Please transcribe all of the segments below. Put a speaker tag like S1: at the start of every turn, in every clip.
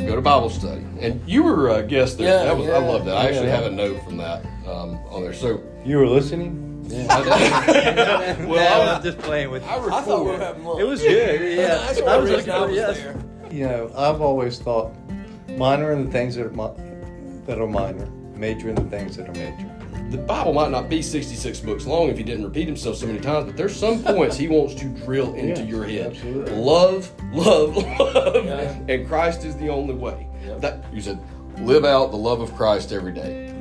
S1: go to Bible study. And you were a guest there. I love that. I actually have a note from that on there. So
S2: you were listening?
S1: Yeah.
S2: Well, I'm just playing with you.
S3: I thought we were having lunch.
S2: It was good. Yeah.
S3: That's what I was there.
S2: You know, I've always thought minor in the things that are minor, major in the things that are major.
S1: The Bible might not be 66 books long if he didn't repeat himself so many times, but there's some points he wants to drill into your head.
S2: Absolutely.
S1: Love,
S3: Yeah.
S1: and Christ is the only way.
S3: Yeah.
S1: That you said, live out the love of Christ every day.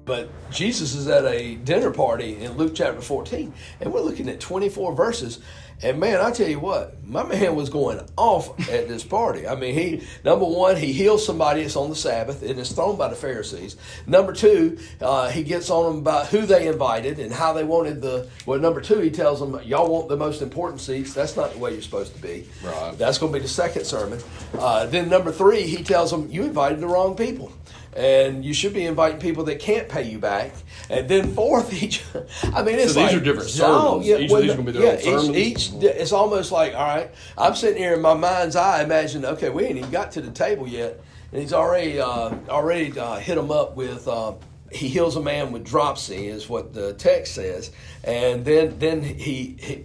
S3: But Jesus is at a dinner party in Luke chapter 14, and we're looking at 24 verses. And man, I tell you what, my man was going off at this party. I mean, number one, he heals somebody that's on the Sabbath and is thrown by the Pharisees. Number two, he gets on them about who they invited and how they wanted number two, he tells them, y'all want the most important seats. That's not the way you're supposed to be.
S1: Right.
S3: That's going to be the second sermon. Then number three, he tells them, you invited the wrong people. And you should be inviting people that can't pay you back. And then fourth, it's
S1: So
S3: like
S1: these are different sermons. Each of these are going to be their own sermons.
S3: It's almost like, all right, I'm sitting here in my mind's eye, imagine, okay, we ain't even got to the table yet, and he's already hit him up with. He heals a man with dropsy, is what the text says, and then he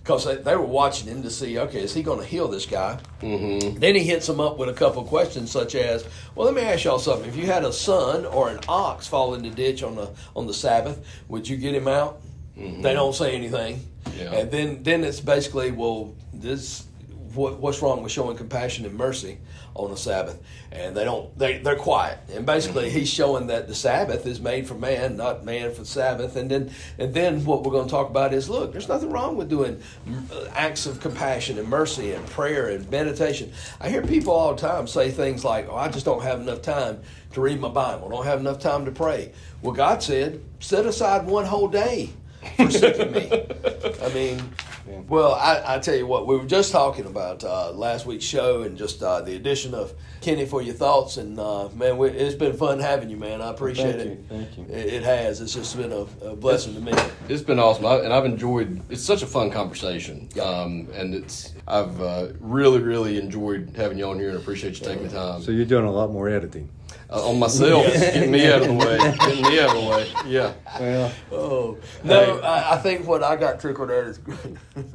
S3: because they were watching him to see, okay, is he going to heal this guy?
S1: Mm-hmm.
S3: Then he hits him up with a couple of questions such as, well, let me ask y'all something. If you had a son or an ox fall in the ditch on the Sabbath, would you get him out? Mm-hmm. They don't say anything.
S1: Yeah.
S3: And then it's basically, well, what's wrong with showing compassion and mercy on the Sabbath? And they're quiet. And basically he's showing that the Sabbath is made for man, not man for Sabbath. And then what we're going to talk about is, look, there's nothing wrong with doing acts of compassion and mercy and prayer and meditation. I hear people all the time say things like, I just don't have enough time to read my Bible. I don't have enough time to pray. Well, God said, set aside one whole day for seeking me. I mean, well, I tell you what, we were just talking about last week's show and just the addition of Kenny for your thoughts. And, man, it's been fun having you, man. I appreciate it.
S2: Thank you.
S3: It has. It's just been a blessing to me.
S1: It's been awesome, and I've enjoyed. It's such a fun conversation, and I've really, really enjoyed having you on here, and appreciate you taking the time.
S2: So you're doing a lot more editing.
S1: On myself, getting me out of the way. Yeah.
S2: Well,
S3: Oh no! I think what I got trickled at is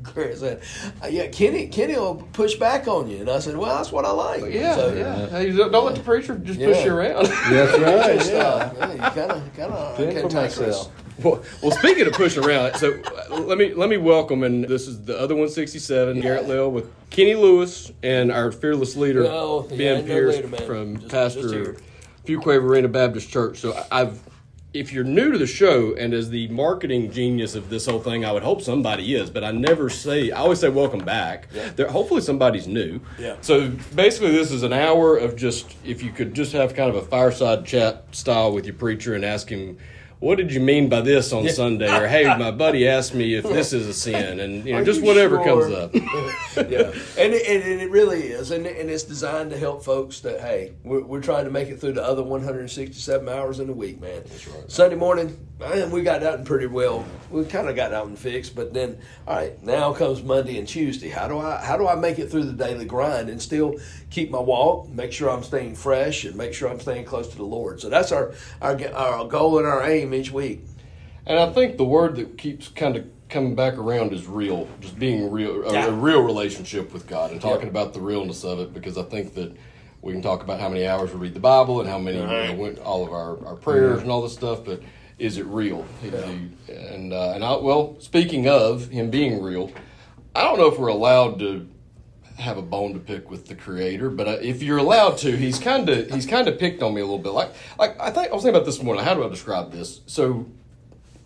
S3: Greg said, "Yeah, Kenny will push back on you," and I said, "Well, that's what I like."
S1: Yeah,
S3: So,
S1: yeah. Hey, don't let the preacher just push you around.
S2: that's right.
S3: Good stuff.
S2: Yeah.
S3: Yeah, you kind of
S2: Fend for
S3: cantankerous.
S2: myself.
S1: Well, speaking of pushing around, so let me welcome, and this is the other 167, Garrett Lell with Kenny Lewis and our fearless leader Ben Pierce from pastor Fuquay Arena Baptist Church. So if you're new to the show, and as the marketing genius of this whole thing, I would hope somebody is, but I always say welcome back. Yeah. Hopefully somebody's new.
S3: Yeah.
S1: So basically this is an hour of just, if you could just have kind of a fireside chat style with your preacher and ask him, what did you mean by this on Sunday? Or, hey, my buddy asked me if this is a sin, and just whatever comes up.
S3: Yeah, and it really is, and it's designed to help folks that, hey, we're trying to make it through the other 167 hours in the week, man.
S1: That's right.
S3: Sunday morning, man, we got that one pretty well. We kind of got that one fixed, but then, all right, now comes Monday and Tuesday. How do I make it through the daily grind and still keep my walk, make sure I'm staying fresh, and make sure I'm staying close to the Lord? So that's our goal and our aim each week.
S1: And I think the word that keeps kind of coming back around is real, just being real, a real relationship with God, and talking about the realness of it, because I think that we can talk about how many hours we read the Bible and how many, all of our prayers and all this stuff, but is it real? Well, speaking of him being real, I don't know if we're allowed to have a bone to pick with the Creator, but if you're allowed to, he's kind of picked on me a little bit. Like I was thinking about this morning. How do I describe this? So,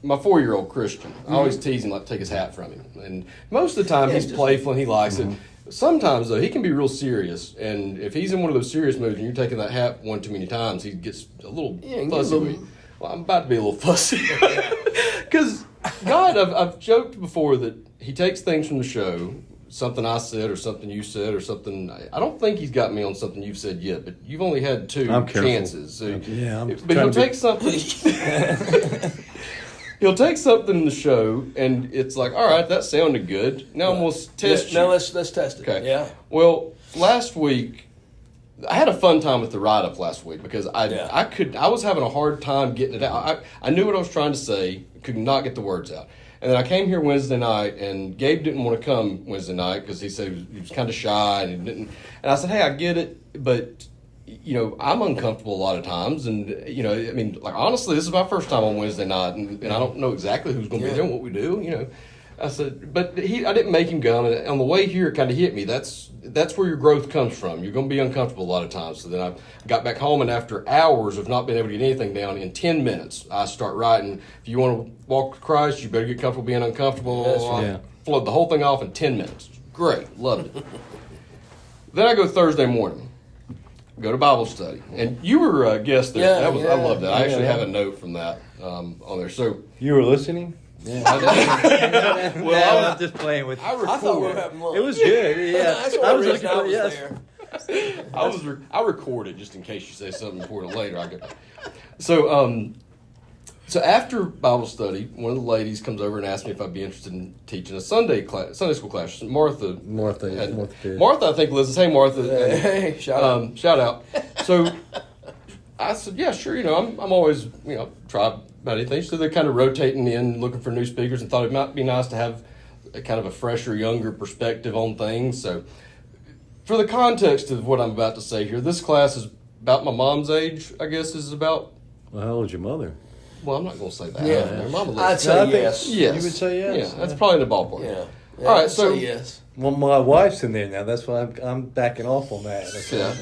S1: my 4-year-old Christian, I always tease him, take his hat from him, and most of the time he's playful and he likes it. Sometimes though, he can be real serious, and if he's in one of those serious moods and you're taking that hat one too many times, he gets a little fussy. Well, I'm about to be a little fussy because God, I've joked before that he takes things from the show. Something I said or something you said or something. I don't think he's got me on something you've said yet, but you've only had 2 chances. So,
S2: yeah,
S1: but he'll take something. he'll take something in the show, and it's like, all right, that sounded good. Now I'm going to test you.
S3: Now let's test it.
S1: Okay.
S3: Yeah.
S1: Well, last week, I had a fun time with the write-up last week because I was having a hard time getting it out. I knew what I was trying to say, could not get the words out. And then I came here Wednesday night, and Gabe didn't want to come Wednesday night because he said he was kind of shy and he didn't. And I said, hey, I get it, but I'm uncomfortable a lot of times, and I mean, like honestly, this is my first time on Wednesday night, and I don't know exactly who's going to be there and what we do. I said, but I didn't make him come, and on the way here, it kind of hit me. That's where your growth comes from. You're going to be uncomfortable a lot of times. So then I got back home, and after hours of not being able to get anything down, in 10 minutes, I start writing. If you want to walk with Christ, you better get comfortable being uncomfortable.
S3: That's right.
S1: Flowed the whole thing off in 10 minutes. Great, loved it. Then I go Thursday morning. Go to Bible study, and you were a guest there. I love that. I actually have a note from that on there. So
S2: You were listening?
S1: well,
S2: I'm just playing with you.
S3: I thought we were having lunch.
S2: It was good. Yeah,
S3: That's
S2: I
S3: one
S2: was
S3: reason
S2: looking
S3: I
S2: for
S3: was
S2: yes.
S3: there.
S1: I record it just in case you say something important later. So after Bible study, one of the ladies comes over and asks me if I'd be interested in teaching a Sunday school class. Martha, I think Liz is. Hey, Martha.
S3: Hey,
S1: shout out. So I said, yeah, sure. I'm always try about anything. So they're kind of rotating in, looking for new speakers, and thought it might be nice to have a kind of a fresher, younger perspective on things. So for the context of what I'm about to say here, this class is about my mom's age. I guess is about.
S2: Well, how old's your mother?
S1: Well, I'm not going to say that.
S3: Yeah.
S1: Mama
S3: I'd say yes.
S1: Yes.
S2: You would say yes?
S1: Yeah, that's probably in the ballpark.
S3: Yeah.
S1: All right,
S3: I'd
S1: so
S3: say yes.
S2: Well, my wife's in there now. That's why I'm backing off on that.
S1: Yeah.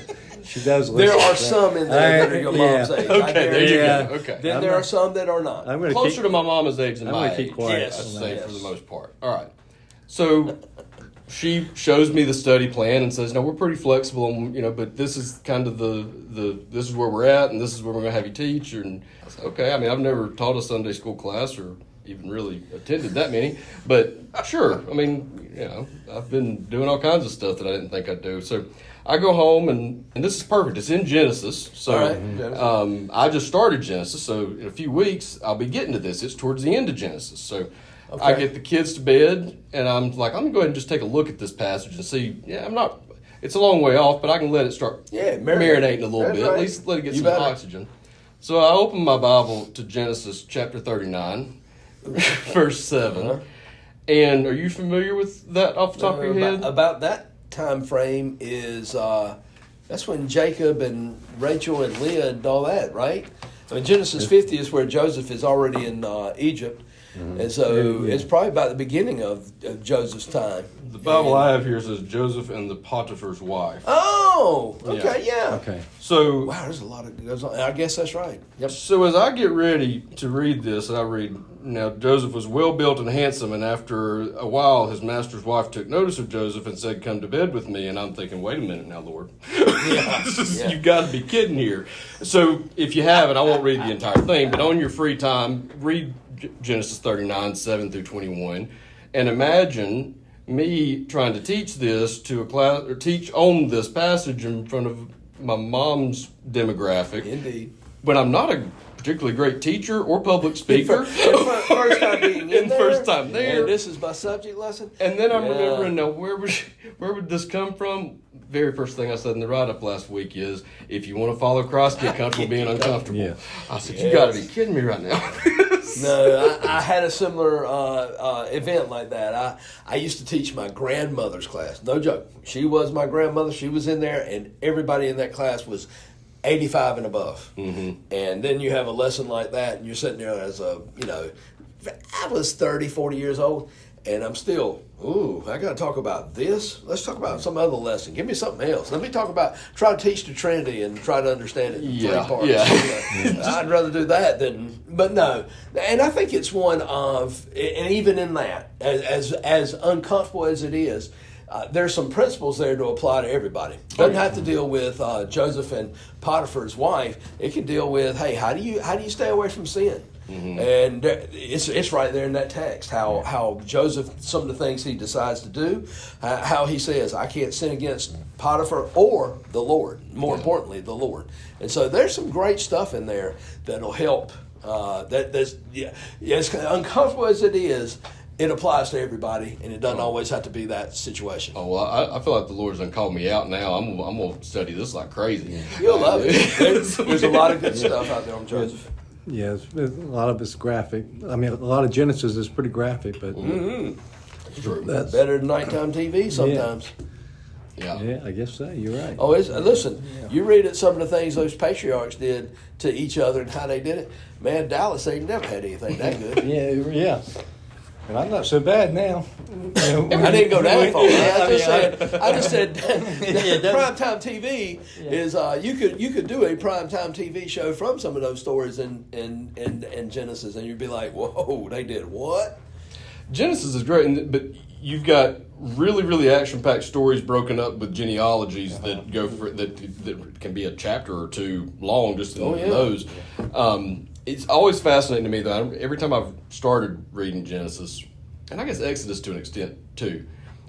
S2: She does listen.
S3: There are some in there that are your mom's age.
S1: Okay, there you
S2: Yeah.
S1: go. Okay.
S3: Then there are some that are not.
S2: I'm going to
S1: Closer to my mama's age than
S2: I'm
S1: my
S2: gonna keep
S1: age.
S2: quiet
S1: I'd
S3: Yes.
S1: say
S3: Yes.
S1: for the most part. All right. So she shows me the study plan and says, "No, we're pretty flexible, and but this is kind of this is where we're at, and this is where we're going to have you teach." And I said, "Okay." I mean, I've never taught a Sunday school class or even really attended that many, but sure. I mean, I've been doing all kinds of stuff that I didn't think I'd do. So I go home, and this is perfect. It's in Genesis. So
S3: All right.
S1: I just started Genesis, so in a few weeks I'll be getting to this. It's towards the end of Genesis. So I
S3: Okay.
S1: get the kids to bed, and I'm like, I'm going to go ahead and just take a look at this passage and see. It's a long way off, but I can let it start marinating a little
S3: That's
S1: bit.
S3: right.
S1: At least let it get
S3: You
S1: some
S3: better.
S1: oxygen. So I open my Bible to Genesis chapter 39, verse 7.
S3: Uh-huh.
S1: And are you familiar with that off the top of your head?
S3: About that time frame is that's when Jacob and Rachel and Leah and all that, right? I mean, Genesis 50 is where Joseph is already in Egypt, and so it's probably about the beginning of Joseph's time.
S1: The Bible I have here says Joseph and the Potiphar's wife.
S3: Oh, okay, yeah.
S2: Okay.
S1: So
S3: Wow, there's a lot of goes on. I guess that's right. Yep.
S1: So as I get ready to read this, I read, now Joseph was well built and handsome, and after a while his master's wife took notice of Joseph and said, "Come to bed with me." And I'm thinking, wait a minute now, Lord.
S3: Yeah.
S1: You've got to be kidding here. So if you haven't, I won't read the entire thing, but on your free time, read Genesis 39, 7 through 21, and imagine me trying to teach this to a class, or teach on this passage in front of my mom's demographic.
S3: Indeed.
S1: But I'm not a particularly great teacher or public speaker.
S3: First time being in there.
S1: First time there.
S3: And this is my subject lesson.
S1: And then I'm remembering, now where would this come from? Very first thing I said in the write-up last week is, if you want to follow Christ, get comfortable being uncomfortable.
S2: Yeah.
S1: I said, you got to be kidding me right now.
S3: No, I had a similar event like that. I used to teach my grandmother's class. No joke. She was my grandmother. She was in there, and everybody in that class was 85 and above. Mm-hmm. And then you have a lesson like that, and you're sitting there as I was 30, 40 years old, and I'm still, I got to talk about this. Let's talk about some other lesson. Give me something else. Let me try to teach the Trinity and try to understand it in three parts.
S1: Yeah.
S3: I'd rather do that but no. And I think it's one of, and even in that, as uncomfortable as it is, there's some principles there to apply to everybody. Doesn't have to deal with Joseph and Potiphar's wife. It can deal with, hey, how do you stay away from sin? Mm-hmm. And it's right there in that text how Joseph, some of the things he decides to do, how he says, I can't sin against Potiphar or the Lord, more importantly the Lord. And so there's some great stuff in there that'll help As uncomfortable as it is, it applies to everybody, and it doesn't always have to be that situation.
S1: Oh, well, I feel like the Lord's done called me out now. I'm going to study this like crazy.
S3: You'll love it. There's a lot of good stuff out there on Joseph.
S2: Yeah, a lot of it's graphic. I mean, a lot of Genesis is pretty graphic, but
S1: True.
S2: that's
S3: Better than nighttime TV sometimes.
S2: yeah, I guess so. You're right.
S3: Oh, listen, you read it, some of the things those patriarchs did to each other and how they did it. Man, Dallas ain't never had anything that good.
S2: Yeah. And I'm not so bad now.
S3: I didn't go that far. I just said primetime TV is you could do a primetime TV show from some of those stories in Genesis, and you'd be like, whoa, they did what?
S1: Genesis is great, but you've got really, really action-packed stories broken up with genealogies that go for that can be a chapter or two long. Just in those, it's always fascinating to me though. Every time I've started reading Genesis, and I guess Exodus to an extent too,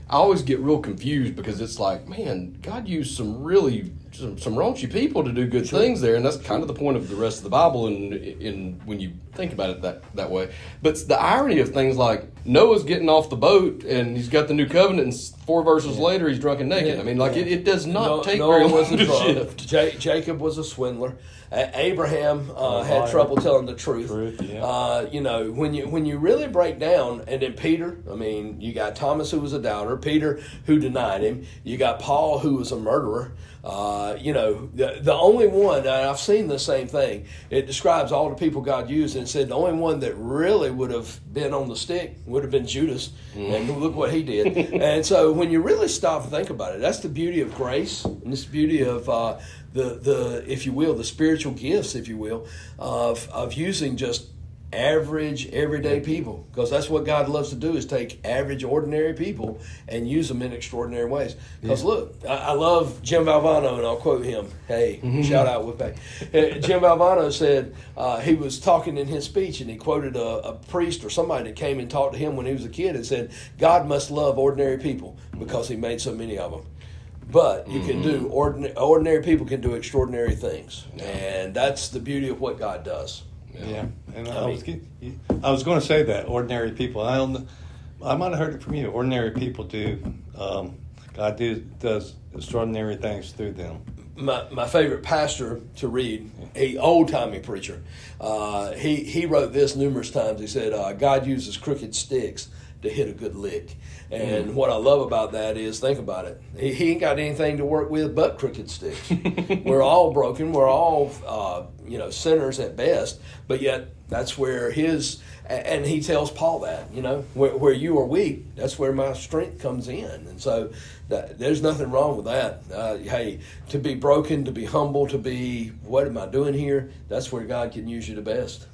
S1: I always get real confused because it's like, man, God used some raunchy people to do good things there, and that's kind of the point of the rest of the Bible. And when you think about it that way, but the irony of things like Noah's getting off the boat and he's got the new covenant, and 4 verses later he's drunk and naked. I mean, like it does not take very long to shift.
S3: Jacob was a swindler. Abraham had trouble telling the truth. When you really break down, and then Peter, I mean, you got Thomas who was a doubter, Peter who denied him, you got Paul who was a murderer. The only one, and I've seen the same thing, it describes all the people God used, and it said the only one that really would have been on the stick would have been Judas, and look what he did. And so when you really stop and think about it, that's the beauty of grace, and this beauty of the if you will, the spiritual gifts, if you will, of using just average, everyday people, because that's what God loves to do, is take average, ordinary people and use them in extraordinary ways. Because look, I love Jim Valvano, and I'll quote him. Hey, shout out with me. Jim Valvano said he was talking in his speech, and he quoted a priest or somebody that came and talked to him when he was a kid and said, God must love ordinary people because he made so many of them. But you can do ordinary people can do extraordinary things, and that's the beauty of what God does.
S2: Yeah, and I was going to say that ordinary people. I might have heard it from you. Ordinary people do. God does extraordinary things through them.
S3: My favorite pastor to read, a old timey preacher, he wrote this numerous times. He said, "God uses crooked sticks to hit a good lick." And what I love about that is, think about it. He ain't got anything to work with but crooked sticks. We're all broken. We're all, sinners at best. But yet, that's where and he tells Paul that, where you are weak, that's where my strength comes in. And so there's nothing wrong with that. Hey, to be broken, to be humble, to be, what am I doing here? That's where God can use you the best.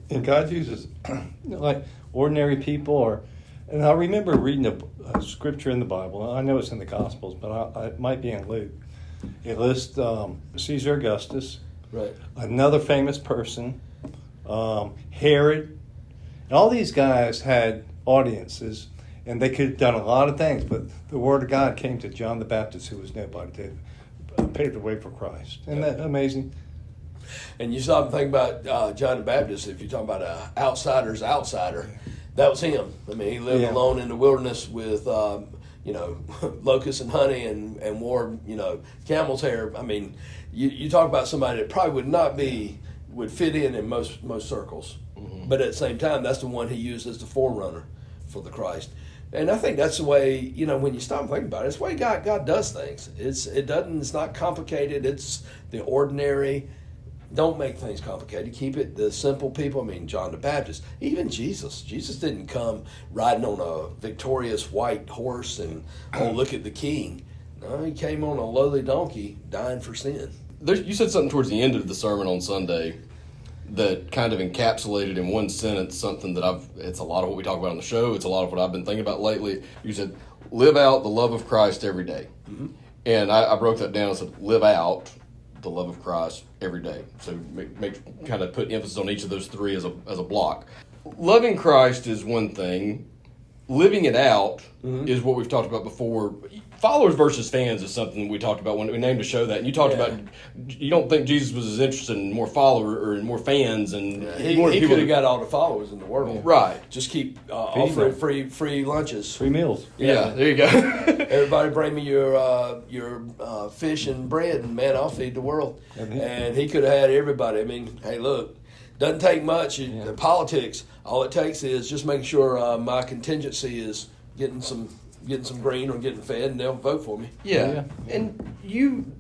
S2: And God uses like ordinary people, and I remember reading a scripture in the Bible. I know it's in the Gospels, but it might be in Luke. It lists Caesar Augustus,
S3: right?
S2: Another famous person, Herod, and all these guys had audiences, and they could have done a lot of things, but the word of God came to John the Baptist, who was nobody, to pave the way for Christ. Isn't that amazing?
S3: And you stop and think about John the Baptist. If you're talking about an outsider's outsider, that was him. I mean, he lived alone in the wilderness with, locusts and honey and wore, camel's hair. I mean, you talk about somebody that probably would fit in most circles. Mm-hmm. But at the same time, that's the one he used as the forerunner for the Christ. And I think that's the way, when you stop and think about it, it's the way God does things. It's not complicated. It's the ordinary. Don't make things complicated. Keep it the simple people. I mean, John the Baptist, even Jesus. Jesus didn't come riding on a victorious white horse and, look at the king. No, he came on a lowly donkey, dying for sin.
S1: You said something towards the end of the sermon on Sunday that kind of encapsulated in one sentence something that it's a lot of what we talk about on the show. It's a lot of what I've been thinking about lately. You said, live out the love of Christ every day. Mm-hmm. And I broke that down and said, live out the love of Christ every day. So kind of put emphasis on each of those three as a block. Loving Christ is one thing. living it out is what we've talked about before. Followers versus fans is something we talked about when we named the show that. And you talked about you don't think Jesus was as interested in more followers or in more fans and
S3: he
S1: more people
S3: could have got all the followers in the world.
S1: Right.
S3: Just keep offering free lunches.
S2: Free meals.
S1: Yeah, there you go.
S3: Everybody bring me your fish and bread, and man, I'll feed the world. And he could have had everybody. I mean, hey, look, doesn't take much. Politics, all it takes is just making sure my contingency is getting some green or getting fed, and they'll vote for me.
S1: Yeah. And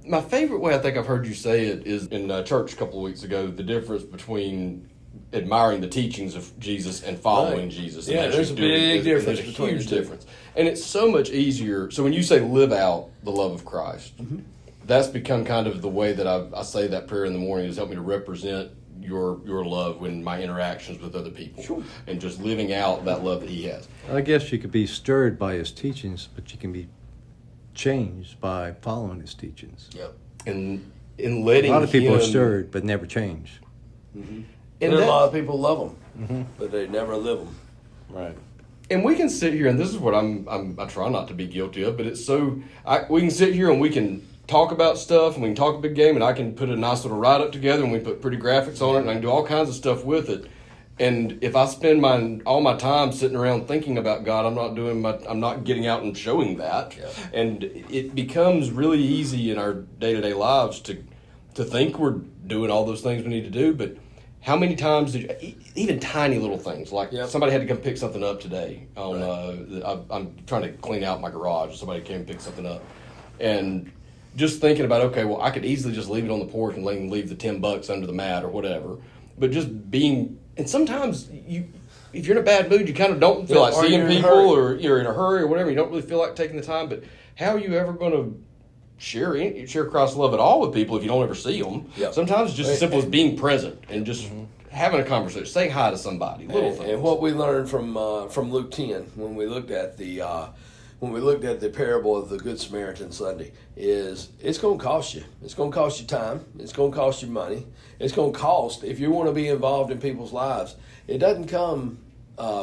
S1: my favorite way I think I've heard you say it is in church a couple of weeks ago, the difference between admiring the teachings of Jesus and following Jesus.
S3: Yeah,
S1: and
S3: there's a big difference
S1: there's a
S3: between
S1: huge
S3: the two.
S1: difference. And it's so much easier. So when you say live out the love of Christ, that's become kind of the way that I say that prayer in the morning is help me to represent your love when my interactions with other people and just living out that love that he has.
S2: I guess you could be stirred by his teachings, but you can be changed by following his teachings.
S3: Yep.
S1: And in letting
S2: A lot of people are
S1: him-
S2: stirred, but never change.
S3: And
S1: And
S3: a
S1: that-
S3: lot of people love them, but they never live them.
S2: Right.
S1: And we can sit here, and this is what I try not to be guilty of, but it's we can sit here and we can talk about stuff, and we can talk a big game, and I can put a nice little write-up together, and we put pretty graphics on it, and I can do all kinds of stuff with it. And if I spend all my time sitting around thinking about God, I'm not getting out and showing that.
S3: Yeah.
S1: And it becomes really easy in our day-to-day lives to think we're doing all those things we need to do, but how many times even tiny little things, like somebody had to come pick something up today. I'm trying to clean out my garage, and somebody came and picked something up. And just thinking about, okay, well, I could easily just leave it on the porch and let him leave the $10 under the mat or whatever. But just being, and sometimes if you're in a bad mood, you kind of don't feel like seeing people, or you're in a hurry or whatever. You don't really feel like taking the time. But how are you ever going to share Christ's love at all with people if you don't ever see them?
S3: Yep.
S1: Sometimes it's just as simple as being present and just having a conversation, saying hi to somebody, little things.
S3: And what we learned from Luke 10 when we looked at the parable of the Good Samaritan Sunday is it's going to cost you. It's going to cost you time. It's going to cost you money. It's going to cost, if you want to be involved in people's lives, it doesn't come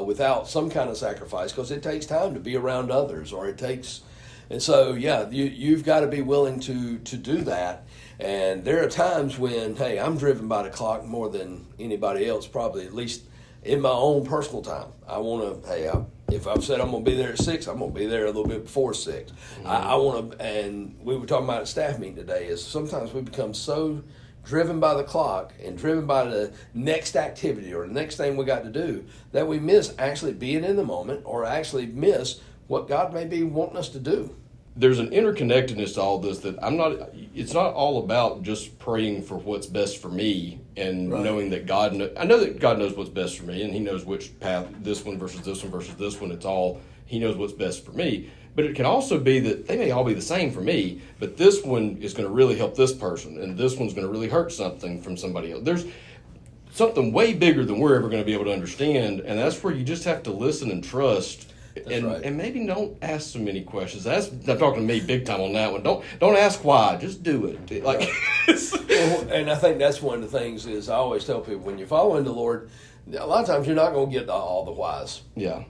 S3: without some kind of sacrifice, because it takes time to be around others, and so, you've got to be willing to do that. And there are times when, hey, I'm driven by the clock more than anybody else, probably, at least in my own personal time. I want to, if I've said I'm going to be there at 6, I'm going to be there a little bit before 6. I want to, and we were talking about at staff meeting today, is sometimes we become so driven by the clock and driven by the next activity or the next thing we got to do that we miss actually being in the moment, or actually miss what God may be wanting us to do.
S1: There's an interconnectedness to all this that it's not all about just praying for what's best for me and knowing that I know that God knows what's best for me, and he knows which path, this one versus this one versus this one, he knows what's best for me. But it can also be that they may all be the same for me, but this one is going to really help this person, and this one's going to really hurt something from somebody else. There's something way bigger than we're ever going to be able to understand, and that's where you just have to listen and trust. And maybe don't ask so many questions. I'm talking to me big time on that one. Don't ask why. Just do it.
S3: And I think that's one of the things is I always tell people, when you're following the Lord, a lot of times you're not going to get all the whys.
S1: Yeah.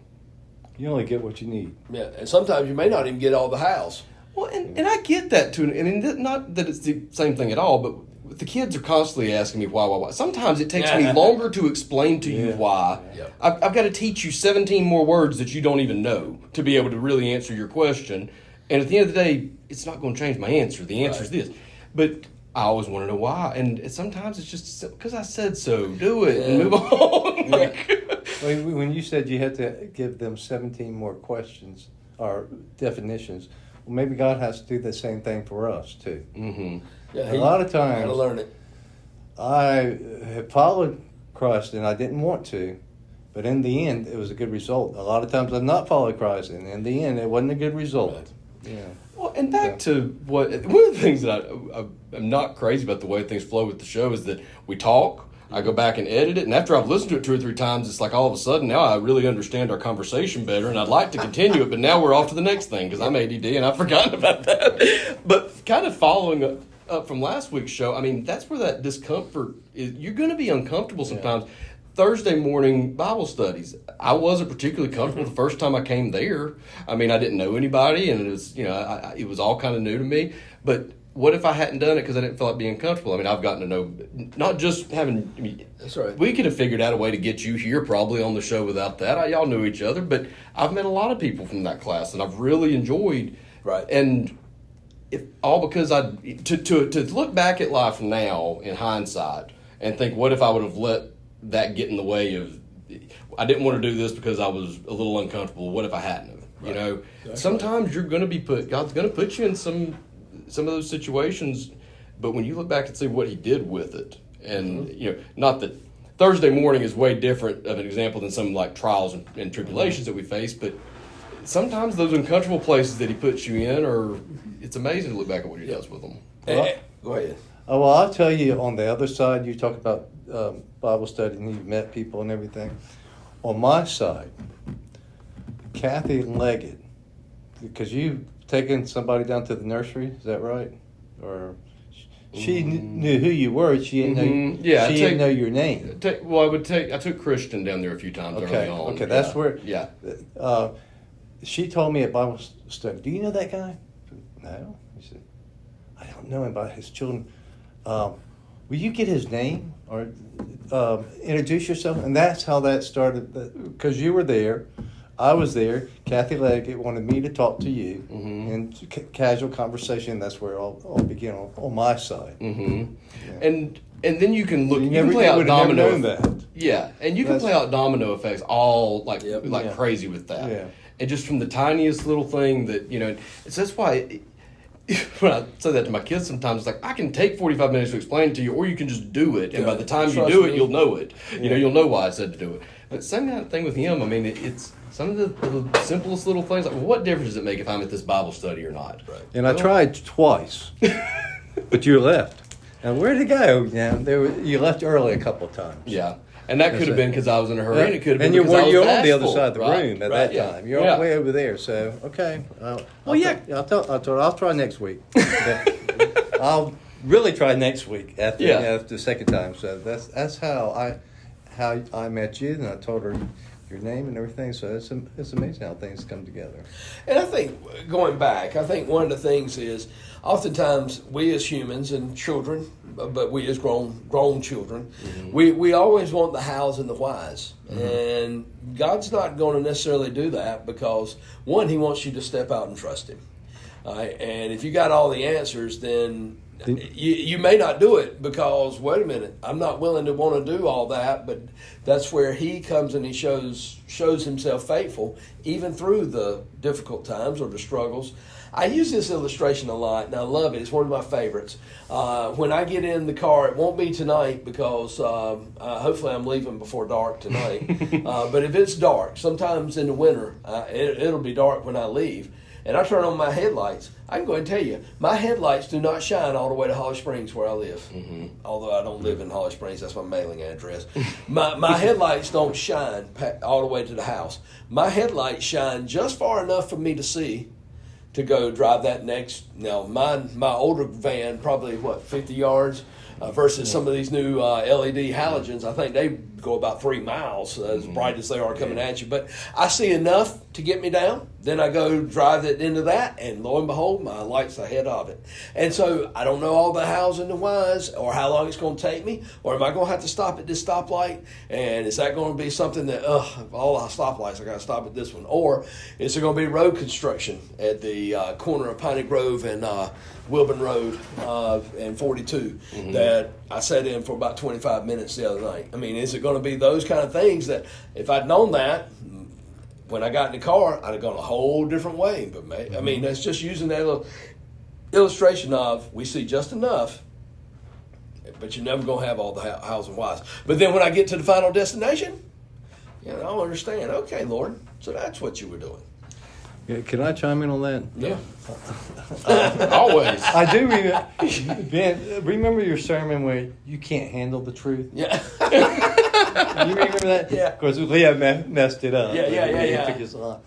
S2: You only get what you need.
S3: Yeah, and sometimes you may not even get all the hows.
S1: Well, and I get that too. And not that it's the same thing at all, but the kids are constantly asking me why. Sometimes it takes me longer to explain to you why.
S3: Yeah.
S1: I've got to teach you 17 more words that you don't even know to be able to really answer your question. And at the end of the day, it's not going to change my answer. The answer is this. But I always want to know why. And sometimes it's just because I said so. Do it and move on.
S2: When you said you had to give them 17 more questions or definitions, well, maybe God has to do the same thing for us too.
S1: Mm-hmm.
S3: Yeah,
S2: A lot of times,
S3: got to learn it.
S2: I have followed Christ and I didn't want to, but in the end, it was a good result. A lot of times I've not followed Christ, and in the end, it wasn't a good result.
S3: Right.
S2: Yeah.
S1: Well, and back to one of the things that I'm not crazy about the way things flow with the show is that we talk, I go back and edit it, and after I've listened to it 2 or 3 times, it's like all of a sudden now I really understand our conversation better, and I'd like to continue it, but now we're off to the next thing because I'm ADD and I've forgotten about that. But kind of following up from last week's show, I mean, that's where that discomfort is. You're going to be uncomfortable sometimes. Thursday morning Bible studies. I wasn't particularly comfortable the first time I came there. I mean, I didn't know anybody, and it was, it was all kind of new to me. But what if I hadn't done it because I didn't feel like being comfortable? I mean, I've gotten to know, not just having. I mean,
S3: That's right.
S1: We could have figured out a way to get you here probably on the show without that. Y'all knew each other, but I've met a lot of people from that class, and I've really enjoyed.
S3: Right.
S1: And if all because to look back at life now in hindsight and think, what if I would have let that get in the way of? I didn't want to do this because I was a little uncomfortable. What if I hadn't have?
S3: Right.
S1: You know,
S3: That's
S1: sometimes you're going to be God's going to put you in some of those situations, but when you look back and see what He did with it, and not that Thursday morning is way different of an example than some like trials and tribulations that we face, but sometimes those uncomfortable places that He puts you in it's amazing to look back at what He does with them.
S3: Go ahead.
S2: Oh, well, I'll tell you on the other side, you talk about Bible study and you've met people and everything. On my side, Kathy Leggett, because you've taken somebody down to the nursery, is that right? Or she knew who you were, she didn't know.
S1: Yeah,
S2: she didn't know your name.
S1: I took Christian down there a few times early on.
S2: Okay, that's where.
S1: Yeah.
S2: She told me at Bible study, do you know that guy? No. He said, I don't know him by his children. Will you get his name or introduce yourself? And that's how that started. Because you were there, I was there. Kathy Leggett wanted me to talk to you, and casual conversation. That's where it all began on my side.
S1: Mm-hmm. Yeah. And then you can look.
S2: You
S1: can play out domino.
S2: That.
S1: Yeah, and you can play out domino effects all like
S2: Yeah.
S1: crazy with that.
S2: Yeah.
S1: And just from the tiniest little thing that that's why. When I say that to my kids sometimes, it's like, I can take 45 minutes to explain it to you, or you can just do it. And by the time you do it, you'll know it. You'll know why I said to do it. But same kind of thing with him. I mean, it's some of the simplest little things. Like, what difference does it make if I'm at this Bible study or not?
S3: Right.
S2: And I tried twice, but you left. Now, where'd it go? You left early a couple of times.
S1: Yeah. And that could have been because I was in a hurry, and it could have been
S2: because
S1: because I was
S2: you're on the
S1: bashful,
S2: other side of the
S1: right?
S2: room at
S1: Right,
S2: that time. You're all the way over there. So okay. I'll try next week. I'll really try next week after the second time. So that's how I met you, and I told her your name and everything. So it's amazing how things come together.
S3: And I think going back, one of the things is oftentimes we as humans and children, but we as grown children, we always want the hows and the whys. And God's not going to necessarily do that because, one, He wants you to step out and trust Him. And if you got all the answers, then you may not do it because, wait a minute, I'm not willing to want to do all that. But that's where He comes and He shows Himself faithful, even through the difficult times or the struggles. I use this illustration a lot, and I love it. It's one of my favorites. When I get in the car, it won't be tonight because hopefully I'm leaving before dark tonight. But if it's dark, sometimes in the winter, it'll be dark when I leave. And I turn on my headlights. I can go ahead and tell you, my headlights do not shine all the way to Holly Springs where I live. Although I don't live in Holly Springs, that's my mailing address. My headlights don't shine all the way to the house. My headlights shine just far enough for me to see to go drive that next. Now, my older van, probably 50 yards, versus some of these new LED halogens. I think they go about 3 miles, as bright as they are coming at you. But I see enough to get me down. Then I go drive it into that, and lo and behold, my light's ahead of it. And so I don't know all the hows and the whys, or how long it's going to take me, or am I going to have to stop at this stoplight? And is that going to be something that, all our stoplights, I got to stop at this one? Or is there going to be road construction at the corner of Piney Grove and Wilburn Road and 42 that I sat in for about 25 minutes the other night? I mean, is it going to be those kind of things that if I'd known that when I got in the car, I'd have gone a whole different way? But I mean, that's just using that little illustration of we see just enough, but you're never going to have all the hows and whys. But then when I get to the final destination, I'll understand. Okay, Lord, so that's what you were doing.
S2: Yeah, can I chime in on that?
S3: Yeah.
S1: Always.
S2: I do remember your sermon where you can't handle the truth.
S3: Yeah.
S2: You remember that?
S3: Yeah.
S2: Because Leah messed it up.
S3: Yeah.
S2: Took his line.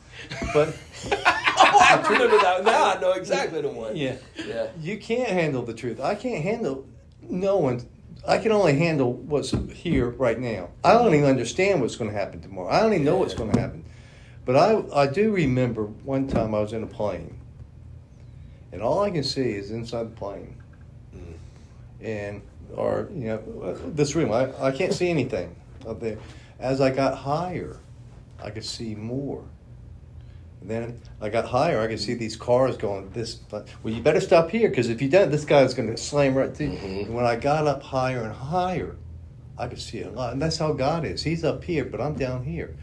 S2: But
S3: I remember that. Now I know exactly the one.
S2: Yeah.
S3: Yeah.
S2: You can't handle the truth. I can't handle no one. I can only handle what's here right now. I don't even understand what's going to happen tomorrow. I don't even know what's going to happen. But I do remember one time I was in a plane, and all I can see is inside the plane, and this room. I can't see anything up there. As I got higher, I could see more. And then I got higher. I could see these cars going this. Well, you better stop here, because if you don't, this guy's going to slam right through. And when I got up higher and higher, I could see a lot. And that's how God is. He's up here, but I'm down here.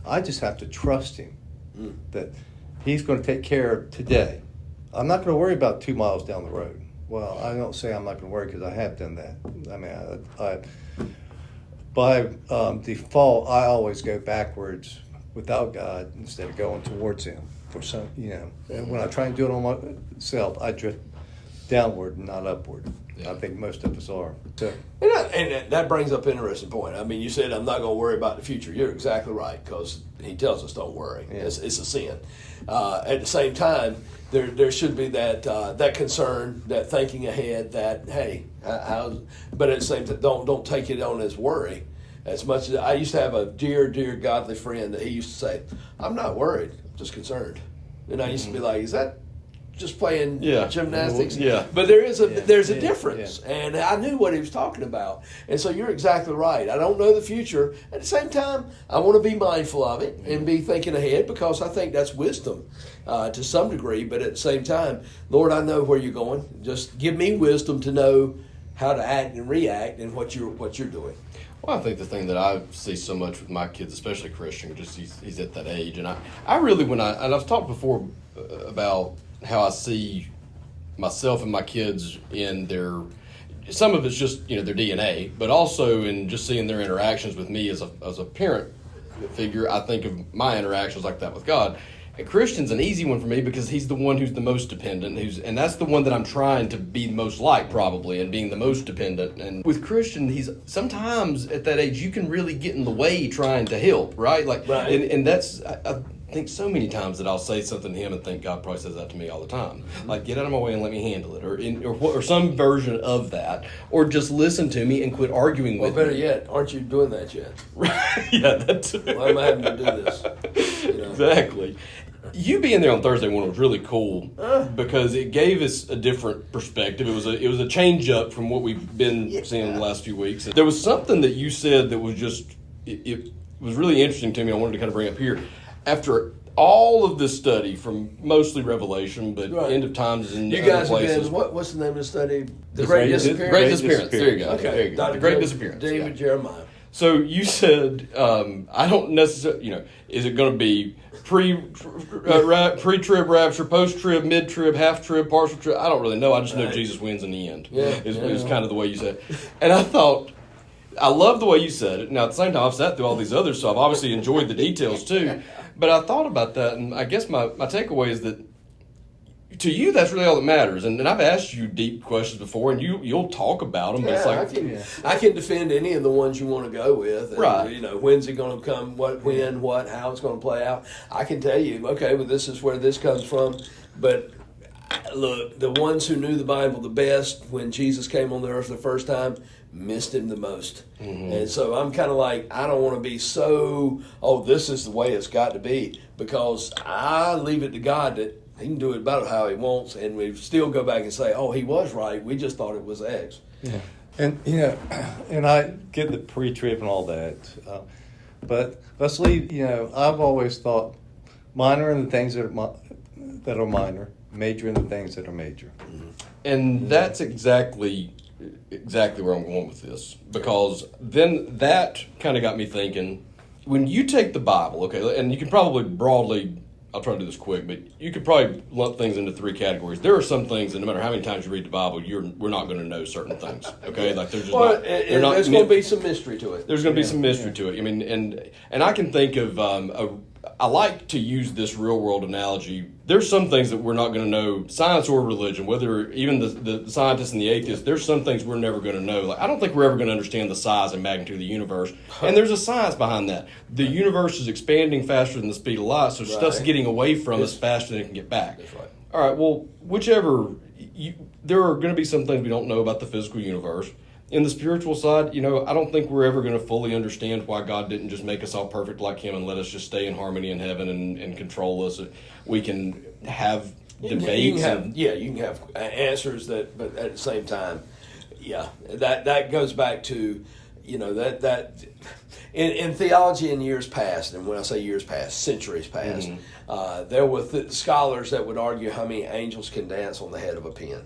S2: I just have to trust Him that He's going to take care of today. I'm not going to worry about 2 miles down the road. Well, I don't say I'm not going to worry, because I have done that. I mean, I by default, I always go backwards without God instead of going towards Him. For some, and when I try and do it on myself, I drift downward and not upward. Yeah. I think most of us are. So,
S3: and that brings up an interesting point. I mean, you said I'm not going to worry about the future. You're exactly right, because He tells us don't worry. Yeah. It's a sin. At the same time, there should be that concern, that thinking ahead, that hey, but at the same time, don't take it on as worry. As much as I used to have a dear godly friend that he used to say, "I'm not worried, I'm just concerned," and I used to be like, "Is that just playing gymnastics?"
S1: Yeah.
S3: But there's a difference, and I knew what he was talking about. And so you're exactly right. I don't know the future. At the same time, I want to be mindful of it and be thinking ahead, because I think that's wisdom to some degree. But at the same time, Lord, I know where you're going. Just give me wisdom to know how to act and react and what you're doing.
S1: Well, I think the thing that I see so much with my kids, especially Christian, just he's at that age, and I really, and I've talked before about how I see myself and my kids in some of it's just their DNA, but also in just seeing their interactions with me as a parent figure. I think of my interactions like that with God. And Christian's an easy one for me, because he's the one who's the most dependent, and that's the one that I'm trying to be most like, probably, and being the most dependent. And with Christian, he's sometimes at that age you can really get in the way trying to help, right? Right. And that's I think so many times that I'll say something to him and think God probably says that to me all the time. Like, get out of my way and let me handle it, or some version of that, or just listen to me and quit arguing with me.
S3: Well, better yet, aren't you doing that yet?
S1: Right. Yeah, that too.
S3: Why am I having to do this?
S1: Exactly. You being there on Thursday one was really cool, because it gave us a different perspective. It was a change up from what we've been seeing in the last few weeks. There was something that you said that was just it was really interesting to me. I wanted to kind of bring up here. After all of this study, from mostly Revelation, but End of Times and
S3: you
S1: other
S3: guys
S1: places.
S3: Have been, what's the name of the study? The Great Disappearance.
S1: Great Disappearance. There you go.
S3: Okay.
S1: There you go. The Great Disappearance.
S3: David Jeremiah.
S1: So you said, I don't necessarily, is it going to be pre-trib rapture, post-trib, mid-trib, half-trib, partial trib? I don't really know. I just know Jesus wins in the end. Is kind of the way you said it. And I thought, I love the way you said it. Now, at the same time, I've sat through all these others, so I've obviously enjoyed the details too. But I thought about that, and I guess my takeaway is that to you, that's really all that matters. And I've asked you deep questions before, and you'll talk about them. But it's like
S3: I can defend any of the ones you want to go with. And,
S1: right.
S3: When's it going to come? How it's going to play out? I can tell you. Okay, well, this is where this comes from. But look, the ones who knew the Bible the best when Jesus came on the earth the first time missed him the most. Mm-hmm. And so I'm kind of like, I don't want to be so, this is the way it's got to be, because I leave it to God that He can do it about how He wants, and we still go back and say, He was right. We just thought it was X.
S2: Yeah. And, and I get the pre-trib and all that. But let's leave, I've always thought minor in the things that are minor, major in the things that are major.
S1: Mm-hmm. And that's exactly where I'm going with this, because then that kind of got me thinking, when you take the Bible, okay, and you can probably broadly, I'll try to do this quick, but you could probably lump things into three categories. There are some things that no matter how many times you read the Bible, we're not going to know certain things. Okay, like there's just
S3: there's going to be some mystery to it.
S1: There's going to be some mystery to it. I mean, and I can think of I like to use this real world analogy. There's some things that we're not going to know, science or religion, whether even the scientists and the atheists, there's some things we're never going to know. Like, I don't think we're ever going to understand the size and magnitude of the universe. And there's a science behind that. The universe is expanding faster than the speed of light, so stuff's getting away from us faster than it can get back.
S3: That's right.
S1: All right, well, there are going to be some things we don't know about the physical universe. in the spiritual side, I don't think we're ever going to fully understand why God didn't just make us all perfect like Him and let us just stay in harmony in heaven and control us. We can have debates.
S3: You can have answers but at the same time, that goes back to, that in theology in years past, and when I say years past, centuries past, there were scholars that would argue how many angels can dance on the head of a pin.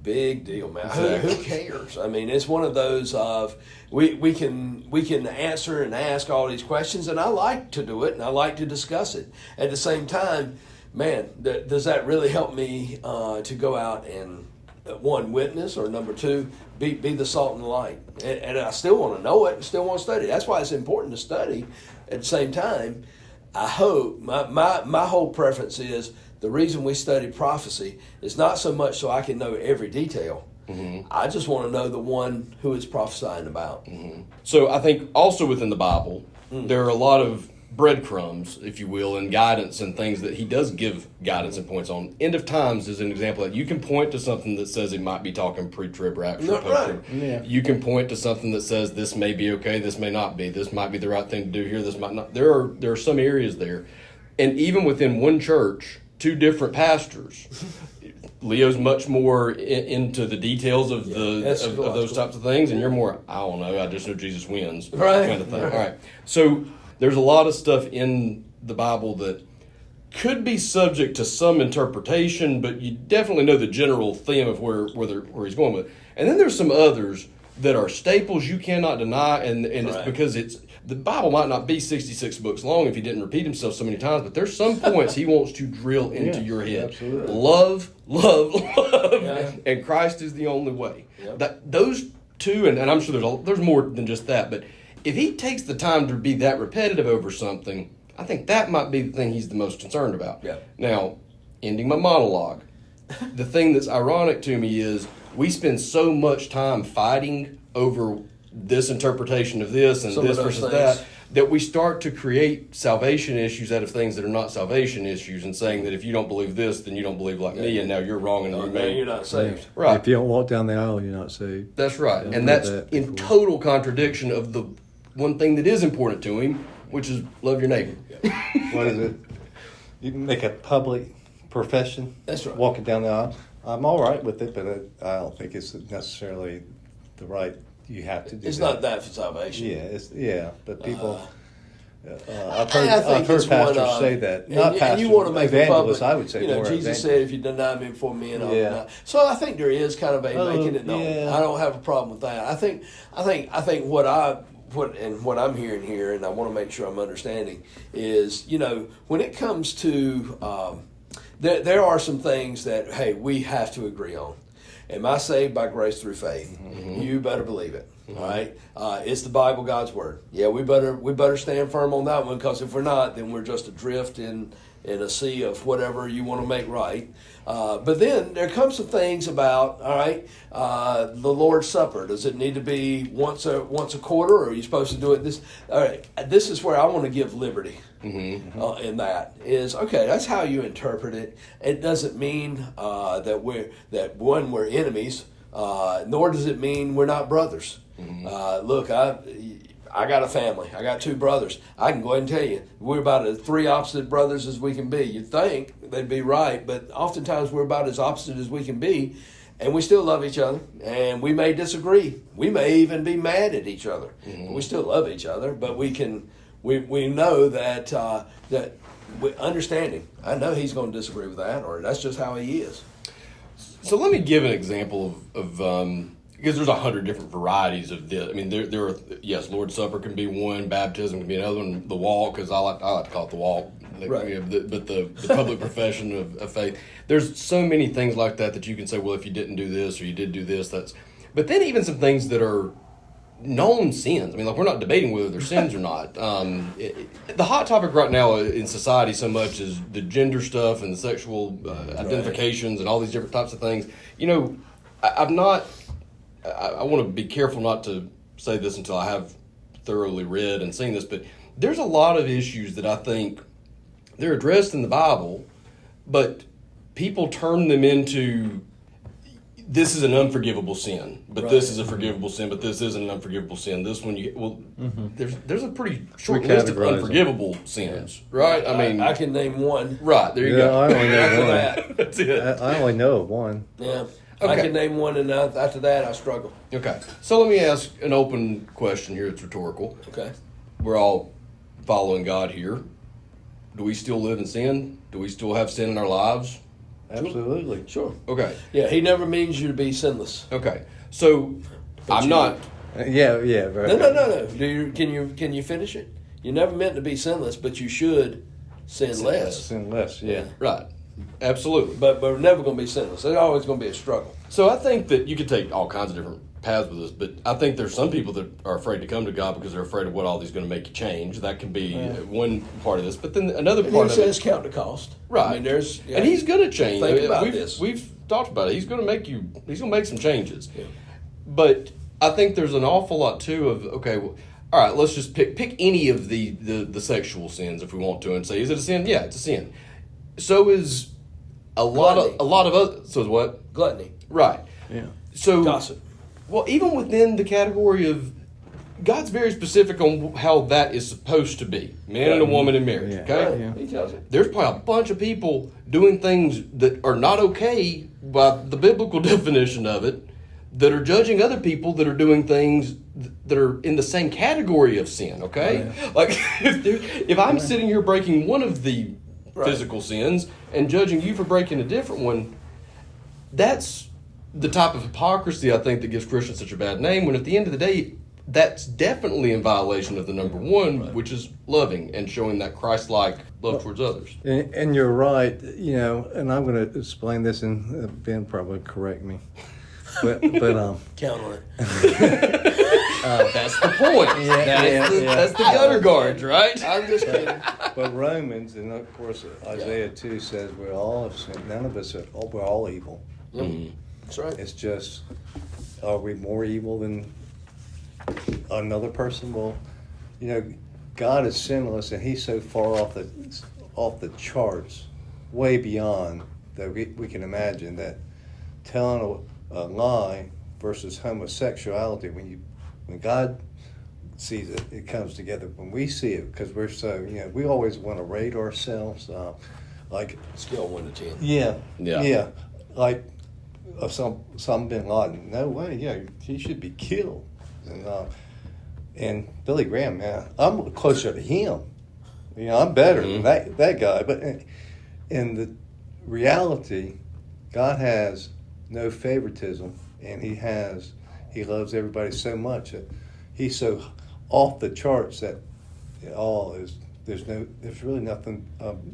S3: Big deal, man. Who cares? I mean, it's one of those of we can answer and ask all these questions, and I like to do it, and I like to discuss it. At the same time, man, does that really help me to go out and, one, witness, or number two, be the salt and the light? And I still want to know it and still want to study. That's why it's important to study. At the same time, I hope, my whole preference is, the reason we study prophecy is not so much so I can know every detail. I just want to know the one who is prophesying about.
S1: So I think also within the Bible, there are a lot of breadcrumbs, if you will, and guidance and things that He does give guidance and points on. End of times is an example that you can point to something that says it might be talking pre-trib, rapture, post-trib.
S2: Yeah.
S1: You can point to something that says this may be okay, this may not be, this might be the right thing to do here, this might not. There are some areas there. And even within one church, two different pastors. Leo's much more into the details of those types of things, and you're more, I don't know, I just know Jesus wins, kind of thing. All right. So there's a lot of stuff in the Bible that could be subject to some interpretation, but you definitely know the general theme of where he's going with it. And then there's some others that are staples you cannot deny, and it's because the Bible might not be 66 books long if He didn't repeat Himself so many times, but there's some points He wants to drill into your head.
S2: Absolutely.
S1: Love, and Christ is the only way. Those two, and I'm sure there's more than just that, but if He takes the time to be that repetitive over something, I think that might be the thing He's the most concerned about. Now, ending my monologue, the thing that's ironic to me is we spend so much time fighting over this interpretation of this and this versus that we start to create salvation issues out of things that are not salvation issues, and saying that if you don't believe this, then you don't believe like me, and now you're wrong, and
S3: you're not saved.
S1: Right.
S2: If you don't walk down the aisle, you're not saved.
S1: That's right. And that's in total contradiction of the one thing that is important to Him, which is love your neighbor.
S2: What is it? You can make a public profession.
S3: That's right.
S2: Walking down the aisle. I'm all right with it, but I don't think it's necessarily the right. You have to do.
S3: It's not that for salvation.
S2: But people. I've heard pastors say that. Not pastors,
S3: you want to make
S2: evangelists.
S3: public,
S2: I would say more.
S3: Jesus said, "If you deny me before men, I'll deny." So I think there is kind of a making it known. I don't have a problem with that. I think what I'm hearing here, and I want to make sure I'm understanding, is when it comes to there are some things that we have to agree on. Am I saved by grace through faith? You better believe it. All right, it's the Bible, God's word. Yeah, we better stand firm on that one, because if we're not, then we're just adrift in a sea of whatever you want to make right. But then there comes some things about the Lord's Supper. Does it need to be once a quarter, or are you supposed to do it this? All right, this is where I want to give liberty. In that is that's how you interpret it. It doesn't mean that we're enemies, nor does it mean we're not brothers. Look, I got a family. I got two brothers. I can go ahead and tell you, we're about as three opposite brothers as we can be. You'd think they'd be right, but oftentimes we're about as opposite as we can be, and we still love each other, and we may disagree. We may even be mad at each other. We still love each other, but we know that we understanding. I know he's going to disagree with that, or that's just how he is.
S1: So let me give an example of because there's 100 different varieties of this. I mean, there are, yes, Lord's Supper can be one, baptism can be another one, the walk, because I like to call it the walk,
S3: right.
S1: But the public profession of faith. There's so many things like that you can say, well, if you didn't do this or you did do this, that's. But then even some things that are known sins. I mean, like, we're not debating whether they're sins or not. The hot topic right now in society so much is the gender stuff and the sexual identifications and all these different types of things. I want to be careful not to say this until I have thoroughly read and seen this, but there's a lot of issues that I think they're addressed in the Bible, but people turn them into this is an unforgivable sin, but
S3: Right.
S1: this is a forgivable sin, but this isn't an unforgivable sin. This one, there's a pretty short list of
S2: categorize them.
S1: unforgivable sins, right? I mean,
S3: I can name one.
S1: right there you
S2: Yeah,
S1: go.
S2: I only know
S3: After
S2: one.
S3: that,
S1: That's it.
S2: I only know of one.
S3: yeah, I
S1: Okay.
S3: can name one, and after that, I struggle.
S1: Okay, so let me ask an open question here. It's rhetorical.
S3: Okay.
S1: We're all following God here. Do we still live in sin? Do we still have sin in our lives?
S2: Absolutely.
S3: Sure.
S1: Okay,
S3: Yeah, he never means you to be sinless.
S1: okay. So I'm
S3: you-
S1: not.
S2: Yeah, right.
S3: No. Can you finish it? You're never meant to be sinless, but you should sin less.
S2: Sin less, yeah.
S1: Right. Absolutely.
S3: But we're never going to be sinless. There's always going to be a struggle.
S1: So I think that you could take all kinds of different paths with this, but I think there's some people that are afraid to come to God because they're afraid of what all these going to make you change. That can be one part of this, but then another
S3: And
S1: part
S3: he
S1: of
S3: says
S1: it,
S3: count the cost.
S1: right?
S3: I mean, there's
S1: and he's going to change.
S3: Think about
S1: we've,
S3: this.
S1: We've talked about it. He's going to make you. He's going to make some changes.
S3: Yeah.
S1: But I think there's an awful lot too of okay. Well, all right, let's just pick any of the sexual sins if we want to, and say, is it a sin? Yeah, it's a sin. So is a lot of other. So is what?
S3: gluttony,
S1: Right.
S2: Yeah.
S1: So
S3: gossip.
S1: well, even within the category of God's very specific on how that is supposed to be, man and a woman in marriage.
S2: Yeah.
S1: Okay,
S2: Yeah.
S3: He tells it.
S1: there's probably a bunch of people doing things that are not okay by the biblical definition of it, that are judging other people that are doing things that are in the same category of sin. Okay, like if I'm sitting here breaking one of the physical sins and judging you for breaking a different one, that's the type of hypocrisy I think that gives Christians such a bad name, when at the end of the day, that's definitely in violation of the number one, which is loving and showing that Christ-like love towards others.
S2: And you're right, and I'm going to explain this, and Ben probably correct me. But
S3: Count on it.
S1: That's the point. That's the gutter guards, right?
S3: I'm just kidding.
S2: But Romans, and of course Isaiah 2 says we're all have sinned. None of us we're all evil.
S3: That's right.
S2: It's just, are we more evil than another person? Well, God is sinless, and He's so far off the charts, way beyond that we can imagine, that telling a lie versus homosexuality, when God sees it, it comes together. When we see it, because we're so, we always want to rate ourselves, like,
S3: Scale 1 to 10.
S2: yeah, like some Bin Laden. No way, he should be killed. And Billy Graham, man, I'm closer to him. I'm better than that guy. But in the reality, God has no favoritism, and He loves everybody so much that He's so off the charts that there's really nothing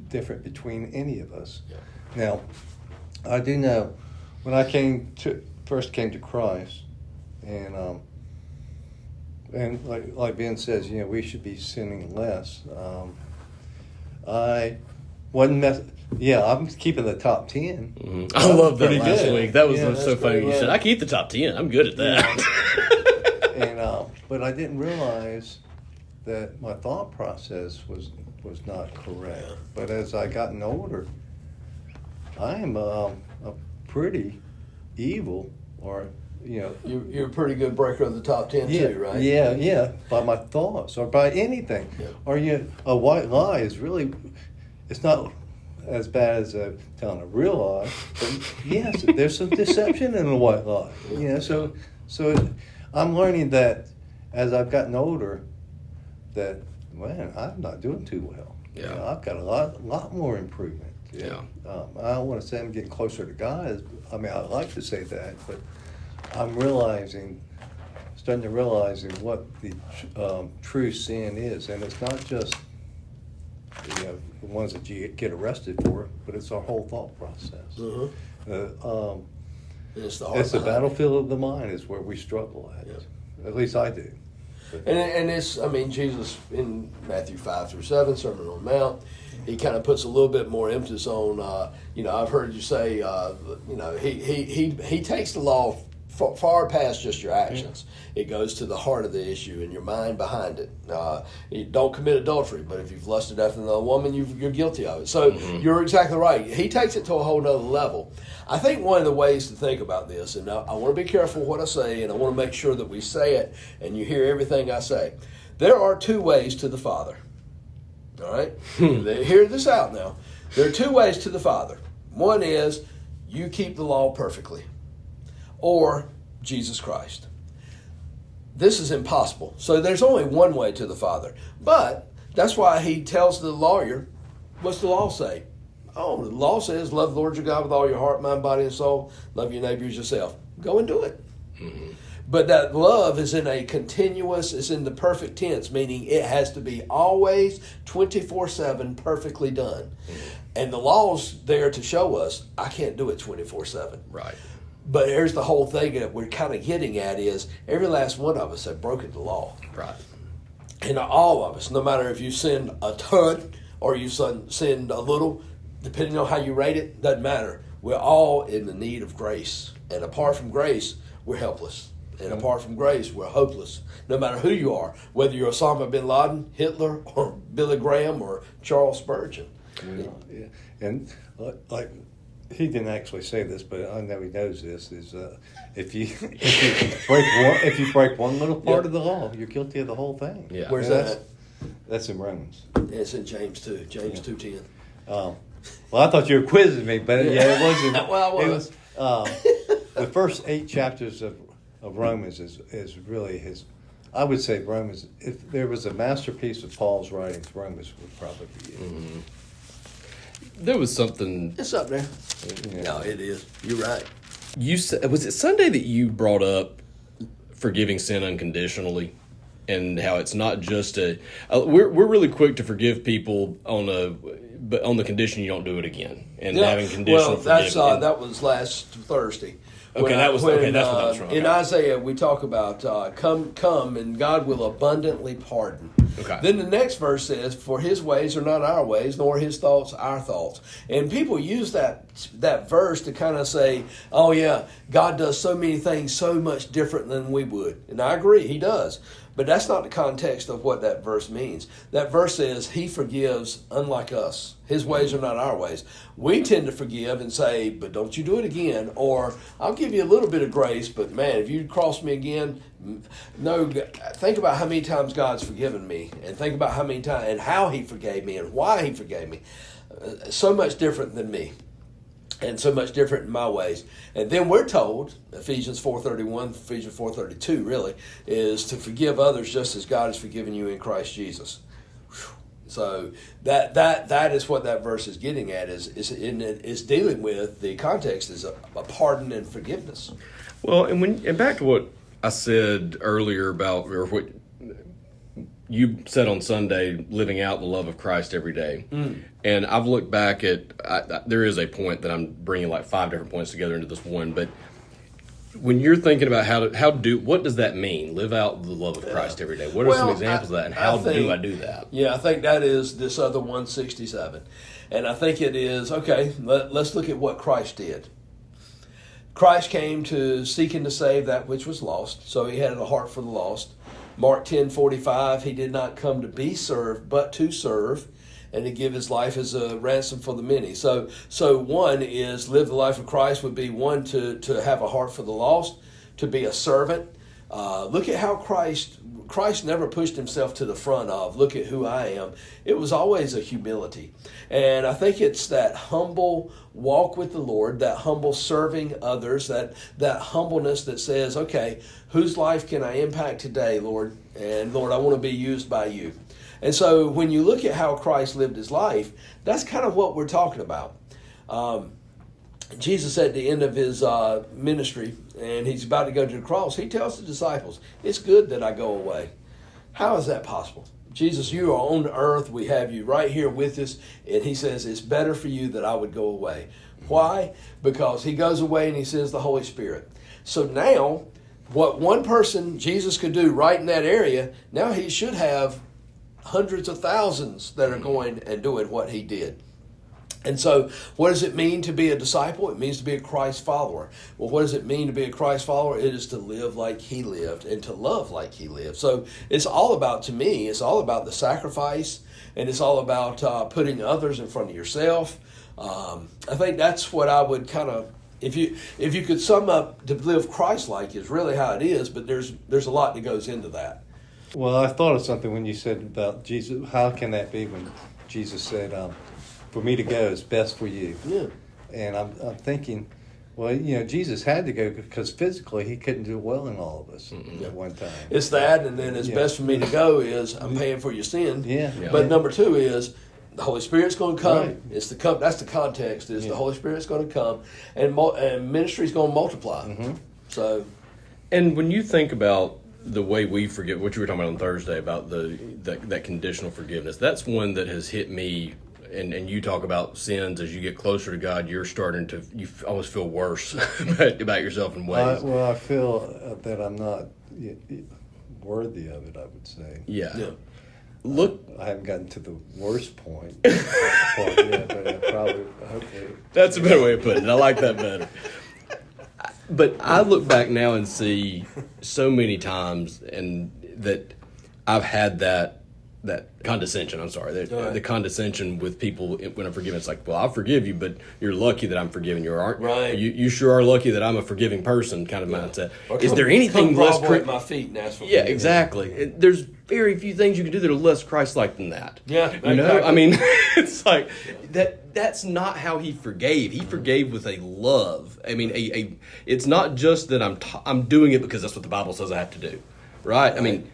S2: different between any of us.
S3: Yeah.
S2: Now, I do know when I first came to Christ, and like Ben says, we should be sinning less. I wasn't I'm keeping the top 10.
S4: I love that
S2: Pretty
S4: last
S2: good.
S4: week. That was
S2: Yeah,
S4: so
S2: that's
S4: funny.
S2: pretty
S4: You
S2: good.
S4: said, I keep the top 10. I'm good at that.
S2: And but I didn't realize that my thought process was not correct. But as I gotten older, I am a pretty evil, or
S3: You're a pretty good breaker of the top 10 too, right?
S2: Yeah, by my thoughts or by anything.
S3: Yeah.
S2: Or a white lie is really, it's not as bad as telling a real lie, but yes, there's some deception in a white lie. So I'm learning that as I've gotten older, that man, I'm not doing too well.
S1: Yeah.
S2: I've got a lot more improvement.
S1: Yeah.
S2: I don't want to say I'm getting closer to God. I mean, I'd like to say that, but I'm starting to realize what the true sin is, and it's not just the ones that you get arrested for, but it's our whole thought process.
S3: And it's the heart
S2: It's the
S3: behind it.
S2: battlefield of the mind is where we struggle at.
S3: Yeah.
S2: At least I do.
S3: And it's, Jesus in Matthew 5-7, Sermon on the Mount, he kind of puts a little bit more emphasis on, I've heard you say, he takes the law far past just your actions. It goes to the heart of the issue and your mind behind it. You don't commit adultery, but if you've lusted after another woman, you're guilty of it. So you're exactly right. He takes it to a whole nother level. I think one of the ways to think about this, and I want to be careful what I say, and I want to make sure that we say it and you hear everything I say. There are two ways to the Father. All right? Hear this out now. There are two ways to the Father. One is you keep the law perfectly, or Jesus Christ. This is impossible. So there's only one way to the Father. But that's why he tells the lawyer, what's the law say? Oh, the law says love the Lord your God with all your heart, mind, body, and soul. Love your neighbor as yourself. Go and do it. Mm-hmm. But that love is in a continuous, it's in the perfect tense, meaning it has to be always 24/7 perfectly done. Mm-hmm. And the law's there to show us, I can't do it 24/7.
S1: Right.
S3: But here's the whole thing that we're kind of getting at is every last one of us have broken the law.
S1: Right.
S3: And all of us, no matter if you sinned a ton or you sinned a little, depending on how you rate it, doesn't matter. We're all in the need of grace. And apart from grace, we're helpless. And apart from grace, we're hopeless. No matter who you are, whether you're Osama bin Laden, Hitler, or Billy Graham, or Charles Spurgeon.
S2: Yeah. And like he didn't actually say this, but I know he knows this. Is if you break one little part of the law, you're guilty of the whole thing.
S1: Yeah.
S3: Where's that?
S2: That's in Romans.
S3: It's in James 2. James 2:10.
S2: Well, I thought you were quizzing me, but it wasn't.
S3: Well, I was.
S2: It was the first 8 chapters of Romans is really his. I would say Romans. If there was a masterpiece of Paul's writings, Romans would probably be it.
S1: Mm-hmm. There was something.
S3: It's up there.
S2: Yeah.
S3: No, it is. You're right.
S1: You said, was it Sunday that you brought up forgiving sin unconditionally, and how it's not just we're really quick to forgive people but on the condition you don't do it again, and having conditional forgiveness.
S3: That was last Thursday.
S1: Okay, that's what that was from.
S3: In Isaiah, we talk about come, and God will abundantly pardon.
S1: Okay.
S3: Then the next verse says, "For His ways are not our ways, nor His thoughts our thoughts." And people use that verse to kind of say, "Oh yeah, God does so many things so much different than we would," and I agree, He does. But that's not the context of what that verse means. That verse says He forgives unlike us. His ways are not our ways. We tend to forgive and say, but don't you do it again. Or, I'll give you a little bit of grace, but man, if you cross me again, no. Think about how many times God's forgiven me. And think about how many times, and how He forgave me, and why He forgave me. So much different than me. And so much different in my ways. And then we're told, Ephesians 4:31, Ephesians 4:32 really, is to forgive others just as God has forgiven you in Christ Jesus. So that is what that verse is getting at, is dealing with, the context is a pardon and forgiveness.
S1: Well, and back to what I said earlier about, or what you said on Sunday, living out the love of Christ every day. And I've looked back at, there is a point that I'm bringing like 5 different points together into this one, but when you're thinking about what does that mean? Live out the love of Christ every day. What are some examples of that, and how do I do that?
S3: Yeah, I think that is this other 167. And I think it is, okay, let's look at what Christ did. Christ came to seek and to save that which was lost, so He had a heart for the lost. Mark 10:45, He did not come to be served, but to serve, and to give His life as a ransom for the many. So one is live the life of Christ would be one to have a heart for the lost, to be a servant. Look at how Christ never pushed Himself to the front of, look at who I am. It was always a humility. And I think it's that humble walk with the Lord, that humble serving others, that humbleness that says, okay, whose life can I impact today, Lord? And Lord, I want to be used by You. And so when you look at how Christ lived His life, that's kind of what we're talking about. Jesus at the end of His ministry, and He's about to go to the cross, He tells the disciples, it's good that I go away. How is that possible? Jesus, You are on earth. We have You right here with us. And He says, it's better for you that I would go away. Why? Because He goes away and He sends the Holy Spirit. So now, what one person, Jesus, could do right in that area, now He should have hundreds of thousands that are going and doing what He did. And so, what does it mean to be a disciple? It means to be a Christ follower. Well, what does it mean to be a Christ follower? It is to live like he lived and to love like he lived. So, it's all about, to me, it's all about the sacrifice, and it's all about putting others in front of yourself. I think that's what I would kind of, if you could sum up, to live Christ-like is really how it is, but there's a lot that goes into that.
S2: Well, I thought of something when you said about Jesus. How can that be when Jesus said, for me to go is best for you?
S3: Yeah.
S2: And I'm thinking, well, Jesus had to go because physically he couldn't do well in all of us at one time.
S3: It's that, and then it's best for me to go is I'm paying for your sin.
S2: Yeah.
S3: But number two is the Holy Spirit's going to come.
S2: Right.
S3: It's that's the context. Is the Holy Spirit's going to come, and ministry's going to multiply. Mm-hmm. So,
S4: And when you think about the way we forgive, what you were talking about on Thursday about that conditional forgiveness, that's one that has hit me. And you talk about sins as you get closer to God, you almost feel worse about yourself in ways.
S2: I feel that I'm not worthy of it, I would say.
S4: Yeah. Look,
S2: I haven't gotten to the worst point yet, but I probably, hopefully.
S4: that's a better way of putting it. I like that better. But I look back now and see so many times and that I've had that condescension, the condescension with people when I'm forgiving. It's like, well, I'll forgive you, but you're lucky that I'm forgiving you. Aren't
S3: right.
S4: You sure are lucky that I'm a forgiving person kind of mindset.
S3: Is there anything less at my feet and ask for
S4: Yeah, exactly. There's very few things you can do that are less Christ-like than that.
S3: Yeah,
S4: you know.
S3: exactly.
S4: I mean, it's like that's not how he forgave. He forgave with a love. I mean, it's not just that I'm doing it because that's what the Bible says I have to do, right? I mean,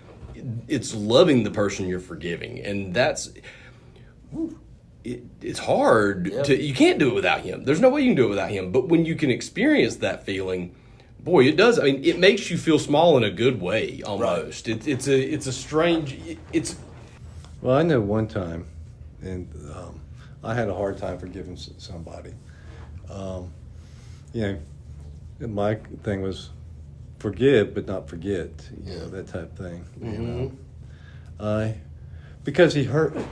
S4: it's loving the person you're forgiving, and that's it's hard to. You can't do it without him. There's no way you can do it without him. But when you can experience that feeling, boy, it does. I mean, it makes you feel small in a good way almost. Right. It's a strange.
S2: Well, I know one time, and I had a hard time forgiving somebody. My thing was forgive but not forget, that type of thing.
S3: Mm-hmm.
S2: Because he hurt me,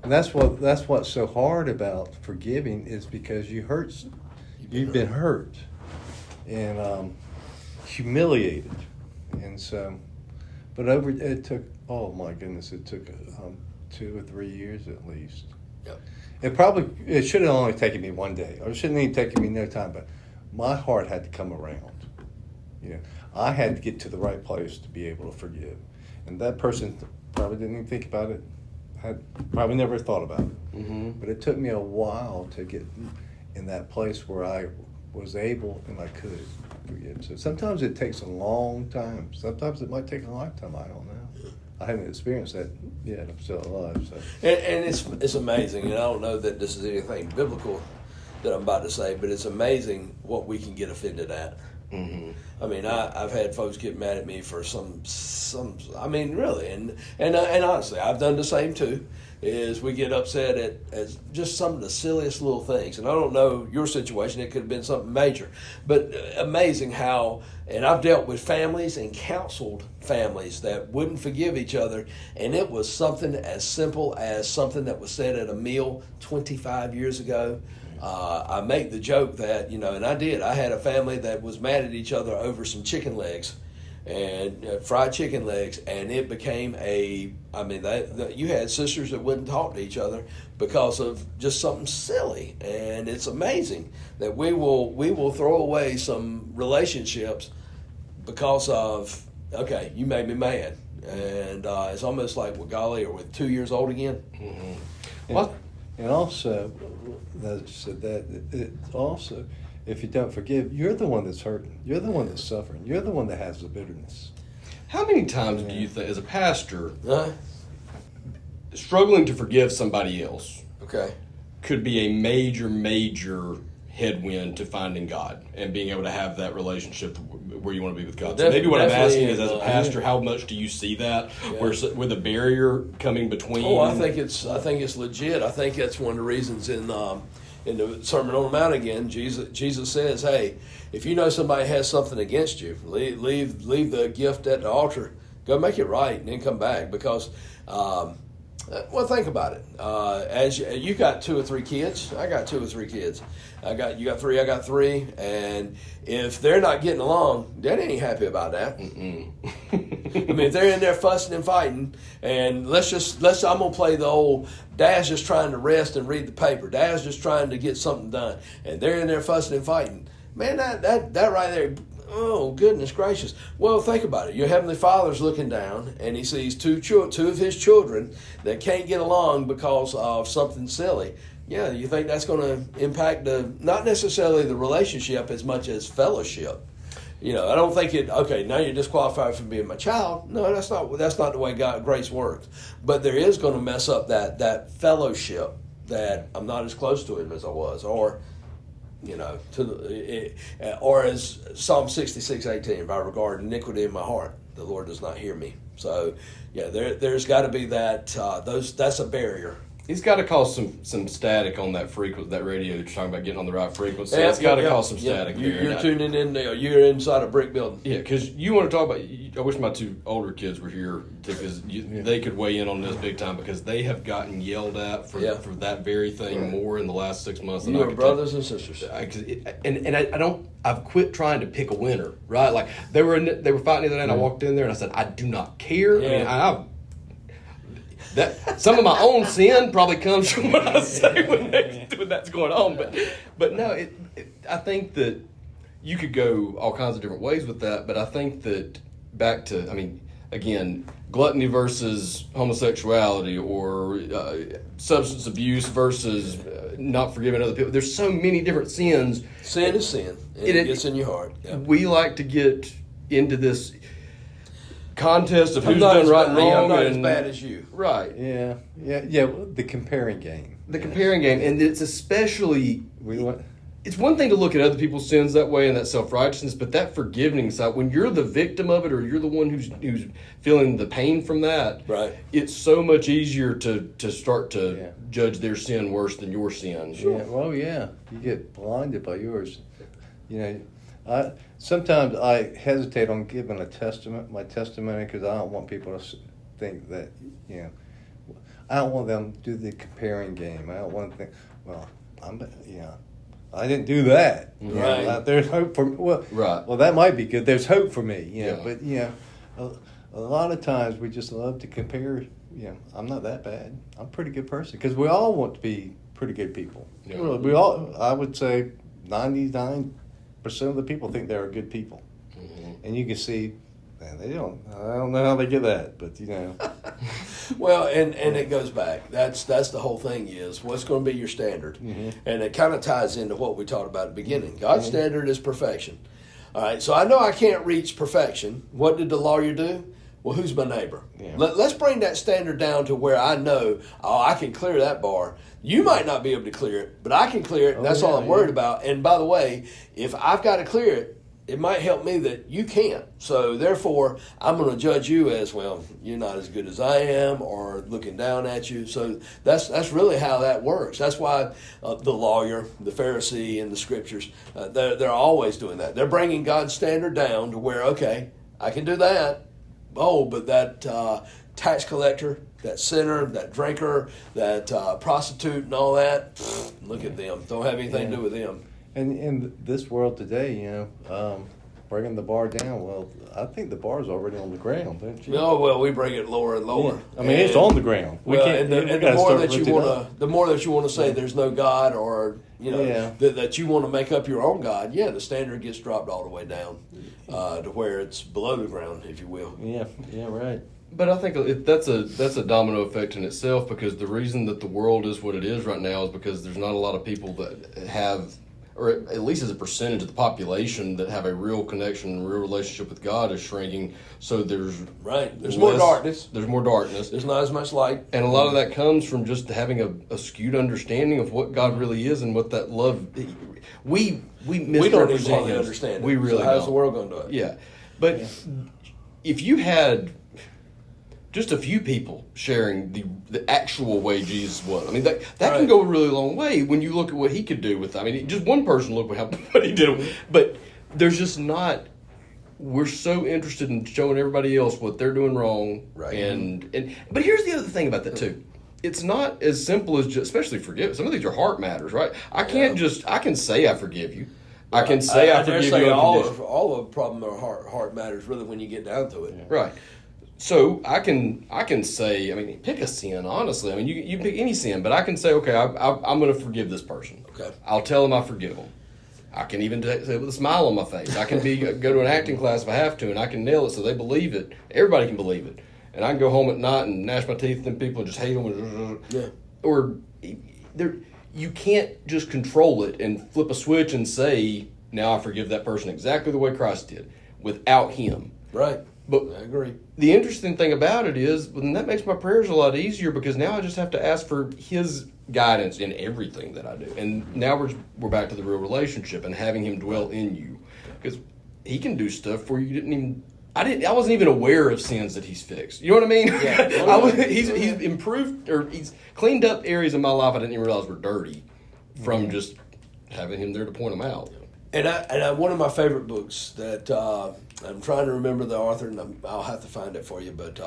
S2: and that's what's so hard about forgiving is because you've been hurt and humiliated, and so. But it took, oh my goodness, it took 2 or 3 years at least.
S3: Yep.
S2: It should have only taken me one day, or it shouldn't even taken me no time. But my heart had to come around. I had to get to the right place to be able to forgive, and that person probably didn't even think about it. Had probably never thought about it. Mm-hmm. But it took me a while to get in that place where I was able and I could forgive. So sometimes it takes a long time. Sometimes it might take a lifetime. I don't know. I haven't experienced that yet. I'm still alive. So.
S3: And it's amazing, and I don't know that this is anything biblical that I'm about to say, but it's amazing what we can get offended at. Mm-hmm. I mean, I've had folks get mad at me for some. I mean, really, and honestly, I've done the same too. Is we get upset at just some of the silliest little things, and I don't know your situation. It could have been something major, but amazing how. And I've dealt with families and counseled families that wouldn't forgive each other, and it was something as simple as something that was said at a meal 25 years ago. I make the joke that, and I did. I had a family that was mad at each other over some chicken legs, and fried chicken legs, and it became you had sisters that wouldn't talk to each other because of just something silly. And it's amazing that we will throw away some relationships because of, okay, you made me mad. And it's almost like, well, golly, are we 2 years old again?
S2: Mm-hmm. What? And also, also, if you don't forgive, you're the one that's hurting. You're the one that's suffering. You're the one that has the bitterness.
S1: How many times do you think, as a pastor, struggling to forgive somebody else could be a major headwind to finding God and being able to have that relationship where you want to be with God? So maybe what I'm asking is, as a pastor, how much do you see that where the barrier coming between?
S3: Oh, I think it's legit. I think that's one of the reasons in the Sermon on the Mount again, Jesus says, "Hey, if you know somebody has something against you, leave the gift at the altar, go make it right, and then come back." Because Well, think about it. As you got 2 or 3 kids, I got 2 or 3 kids. You got 3, I got 3, and if they're not getting along, Daddy ain't happy about that. I mean, if they're in there fussing and fighting, and I'm gonna play the old Dad's just trying to rest and read the paper. Dad's just trying to get something done, and they're in there fussing and fighting. Man, that right there. Oh, goodness gracious. Well, think about it. Your Heavenly Father's looking down, and he sees 2 of his children that can't get along because of something silly. Yeah, you think that's going to impact not necessarily the relationship as much as fellowship. I don't think okay, now you're disqualified from being my child. No, that's not the way grace works. But there is going to mess up that fellowship that I'm not as close to him as I was, or or as Psalm 66:18, if I regard iniquity in my heart, the Lord does not hear me. So, yeah, there's got to be that. That's a barrier.
S1: He's got to cause some static on that that radio that you're talking about, getting on the right frequency. It's got to cause some static there.
S3: You're tuning in there. You're inside a brick building.
S1: Yeah, because you want to talk about. I wish my 2 older kids were here because they could weigh in on this big time, because they have gotten yelled at for that very thing more in the last 6 months than I could.
S3: Brothers and sisters.
S1: I've quit trying to pick a winner, right? Like they were fighting the other day, and I walked in there and I said, I do not care.
S3: Yeah.
S1: I mean, that some of my own sin probably comes from what I say when that's going on, but no, I think that you could go all kinds of different ways with that, but I think that back to, I mean, again, gluttony versus homosexuality, or substance abuse versus not forgiving other people. There's so many different sins.
S3: Sin is sin. It gets in your heart. Yeah.
S1: We like to get into this contest of who's done right and wrong.
S3: I'm not as bad as you.
S1: Right.
S2: Yeah. The comparing game.
S1: Comparing game, and it's especially it's one thing to look at other people's sins that way and that self-righteousness, but that forgiving side, when you're the victim of it, or you're the one who's feeling the pain from that,
S3: right?
S1: It's so much easier to start to judge their sin worse than your sin.
S2: Sure. Yeah. Well, yeah, you get blinded by yours. Sometimes I hesitate on giving my testimony, because I don't want people to think that, I don't want them to do the comparing game. I don't want to think, well, I didn't do that.
S3: Right.
S2: There's hope for me. Well, that might be good. There's hope for me. But a lot of times we just love to compare. I'm not that bad. I'm a pretty good person, because we all want to be pretty good people. Yeah. Really, we all. I would say 99% of the people think they're good people, and you can see. Man, they don't. I don't know how they get that, but
S3: Well, and it goes back. That's the whole thing, is what's going to be your standard, and it kind of ties into what we talked about at the beginning. God's standard is perfection. All right, so I know I can't reach perfection. What did the lawyer do? Well, who's my neighbor? Yeah. Let's bring that standard down to where I know, I can clear that bar. You might not be able to clear it, but I can clear it, and that's all I'm worried about. And by the way, if I've got to clear it, it might help me that you can't. So therefore, I'm going to judge you as, well, you're not as good as I am, or looking down at you. So that's really how that works. That's why the lawyer, the Pharisee, and the scriptures, they're always doing that. They're bringing God's standard down to where, okay, I can do that. Oh, but that tax collector, that sinner, that drinker, that prostitute, and all that, look at them. Don't have anything to do with them.
S2: And in this world today, bringing the bar down, well, I think the bar's already on the ground, don't you?
S3: No, well, we bring it lower and lower.
S2: Yeah. I mean, it's on the ground.
S3: The more that you want to say there's no God, or that you want to make up your own God, the standard gets dropped all the way down to where it's below the ground, if you will.
S2: Yeah, right.
S1: But I think that's a domino effect in itself, because the reason that the world is what it is right now is because there's not a lot of people that have, or at least as a percentage of the population, that have a real connection, real relationship with God is shrinking. So there's
S3: more darkness.
S1: There's more darkness.
S3: There's not as much light.
S1: And a lot of that comes from just having a skewed understanding of what God really is and what that love. We misrepresent
S3: don't even understand it.
S1: We really
S3: how's
S1: don't.
S3: The world going to do it?
S1: Yeah. But if you had just a few people sharing the actual way Jesus was, I mean, that can go a really long way when you look at what he could do with, I mean, just one person look at what he did. But there's just not, we're so interested in showing everybody else what they're doing wrong.
S3: Right.
S1: And but here's the other thing about that too. it's not as simple as just, especially forgive. Some of these are heart matters, right? I can say I forgive you. I can say I forgive you.
S3: All of the problem are heart matters, really, when you get down to it.
S1: Yeah. Right. So I can say, I mean, pick a sin, honestly. I mean, you pick any sin, but I can say, okay, I'm going to forgive this person.
S3: Okay.
S1: I'll tell them I forgive them. I can even say it with a smile on my face. I can go to an acting class if I have to, and I can nail it so they believe it. Everybody can believe it. And I can go home at night and gnash my teeth at them people and just hate them.
S3: Yeah.
S1: Or you can't just control it and flip a switch and say, now I forgive that person exactly the way Christ did, without him.
S3: Right.
S1: But
S3: I agree.
S1: The interesting thing about it is, well, then that makes my prayers a lot easier because now I just have to ask for his guidance in everything that I do. And now we're back to the real relationship and having him dwell in you. Because he can do stuff where you didn't even... I wasn't even aware of sins that he's fixed. You know what I mean?
S3: Yeah.
S1: He's improved, or he's cleaned up areas in my life I didn't even realize were dirty from just having him there to point them out.
S3: And one of my favorite books that I'm trying to remember the author, and I'll have to find it for you, but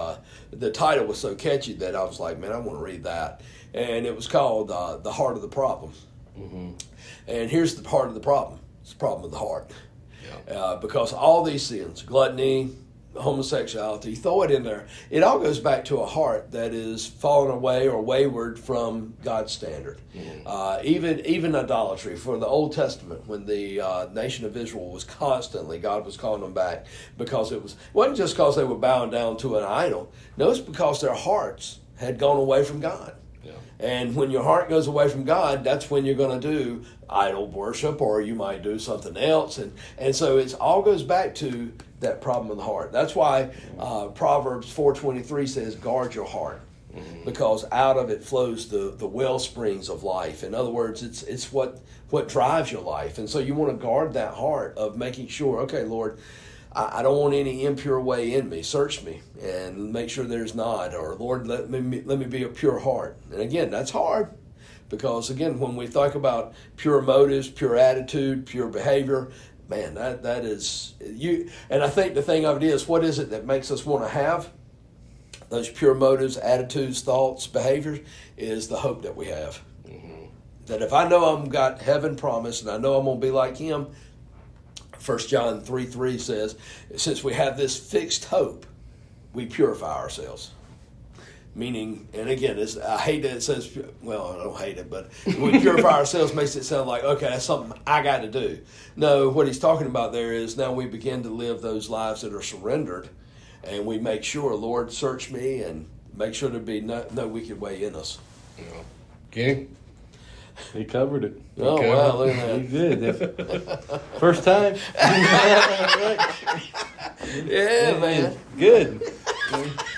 S3: the title was so catchy that I was like, man, I want to read that. And it was called The Heart of the Problem. Mm-hmm. And here's the heart of the problem. It's the problem of the heart. Yeah. Because all these sins, gluttony, homosexuality, throw it in there. It all goes back to a heart that is fallen away or wayward from God's standard. Mm-hmm. Even idolatry. For the Old Testament, when the nation of Israel was constantly, God was calling them back because it wasn't just because they were bowing down to an idol. No, it's because their hearts had gone away from God. Yeah. And when your heart goes away from God, that's when you're going to do idol worship, or you might do something else. And so it all goes back to that problem of the heart. That's why Proverbs 4:23 says, guard your heart, because out of it flows the well springs of life. In other words, it's what drives your life. And so you want to guard that heart of making sure, okay, Lord, I don't want any impure way in me. Search me and make sure there's not. Or, Lord, let me be a pure heart. And again, that's hard because, again, when we think about pure motives, pure attitude, pure behavior, man, that is you. And I think the thing of it is, what is it that makes us want to have those pure motives, attitudes, thoughts, behaviors? Is the hope that we have. Mm-hmm. That if I know I've got heaven promised and I know I'm going to be like Him, 1 John 3:3 says, since we have this fixed hope, we purify ourselves. Meaning, and again, I hate that it says, well, I don't hate it, but we purify ourselves makes it sound like, okay, that's something I got to do. No, what he's talking about there is now we begin to live those lives that are surrendered, and we make sure, Lord, search me, and make sure there be no wicked way in us.
S1: Okay.
S2: He covered it.
S3: Oh, wow, look at that.
S2: He did. First time.
S3: Yeah, man.
S2: Good.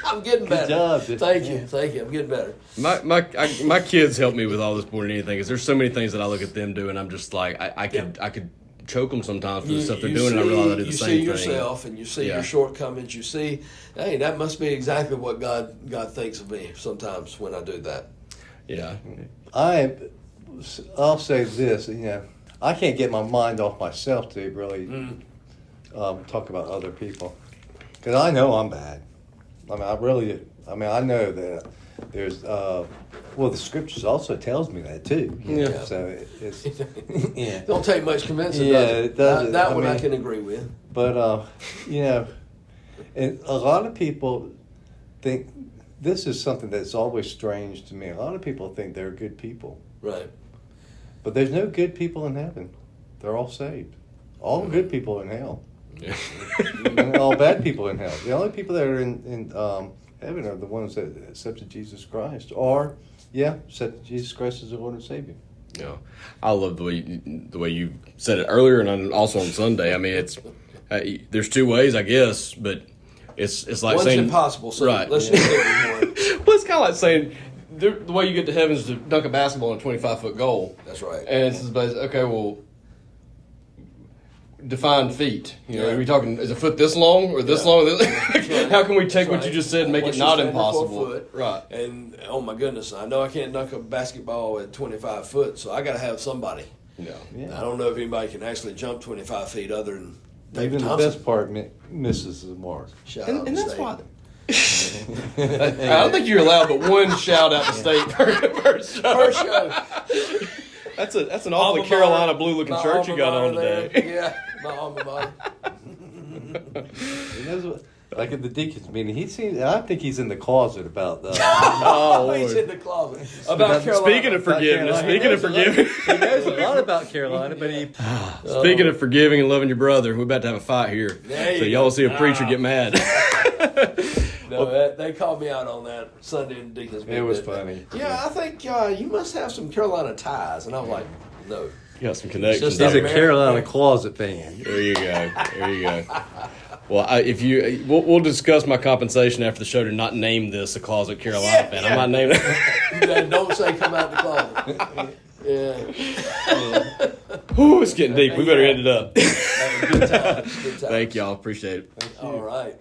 S3: I'm getting better.
S2: Good job.
S3: Thank you. I'm getting better.
S4: My kids help me with all this more than anything, because there's so many things that I look at them do, and I'm just like, I could choke them sometimes for the stuff they're doing, and I realize I do the same thing.
S3: You see yourself, and you see your shortcomings. You see, hey, that must be exactly what God thinks of me sometimes when I do that.
S4: Yeah.
S2: I'll say this, I can't get my mind off myself to really talk about other people, because I know I'm bad. I know that there's, the scriptures also tells me that too.
S1: Yeah.
S2: So it's, yeah.
S3: Don't take much convincing,
S2: Yeah,
S3: does it?
S2: it doesn't.
S3: That one I can agree with.
S2: But, and a lot of people think, this is something that's always strange to me. A lot of people think they're good people.
S3: Right.
S2: But there's no good people in heaven. They're all saved. All good people in hell.
S4: Yeah.
S2: And all bad people in hell. The only people that are in heaven are the ones that accepted Jesus Christ. Or, accepted Jesus Christ as their Lord and Savior.
S4: Yeah, I love the way you said it earlier, and also on Sunday. I mean, it's there's two ways, I guess, but it's like
S3: one's
S4: saying
S3: impossible. So
S4: right.
S3: let's just pick one.
S1: Well, it's kind of like saying the way you get to heaven is to dunk a basketball in a 25-foot goal.
S3: That's right.
S1: And it's basically, okay, well, define feet. Are we talking, is a foot this long or this long?
S3: Right.
S1: How can we take
S3: That's
S1: what
S3: right.
S1: you just said and make
S3: What's
S1: it not
S3: your standard for a
S1: impossible?
S3: foot?
S1: Right.
S3: And, oh my goodness, I know I can't dunk a basketball at 25 foot, so I got to have somebody.
S1: Yeah.
S2: Yeah.
S3: I don't know if anybody can actually jump 25 feet other than David
S2: Even
S3: Thompson.
S2: the best part misses the mark.
S3: Shout
S1: And
S3: out
S1: that's
S3: State.
S1: why I don't think you're allowed but one shout out to state per show.
S3: First show.
S4: That's an awfully
S3: Alma
S4: Carolina
S3: mater.
S4: blue looking
S3: My
S4: shirt you
S3: alma
S4: got on
S3: mater
S4: today.
S3: there. Yeah, my alma mater.
S2: He knows what, like at the deacons meeting, I think he's in the closet about that.
S4: Oh,
S3: He's
S4: Lord.
S3: in the closet. About Carolina.
S4: Speaking of forgiveness,
S2: Carolina.
S4: speaking of forgiving,
S2: He knows a lot about Carolina, but he.
S4: speaking of forgiving and loving your brother, we're about to have a fight here.
S3: There
S4: So
S3: you
S4: y'all
S3: go.
S4: see a preacher get mad.
S3: No, they called me out on that Sunday in Deacon's meeting.
S2: It was
S3: didn't they?
S2: funny.
S3: Yeah, I think you must have some Carolina ties. And I was like, no.
S4: You got some connections.
S3: Just
S2: He's a
S3: American.
S2: Carolina closet fan.
S4: There you go. There you go. Well, we'll discuss my compensation after the show to not name this a closet Carolina fan. I'm not naming it.
S3: Don't say come out the closet. Yeah.
S4: Whew, it's getting deep. We better end it up.
S3: Good times. Good times.
S4: Thank y'all. Appreciate it.
S3: All right.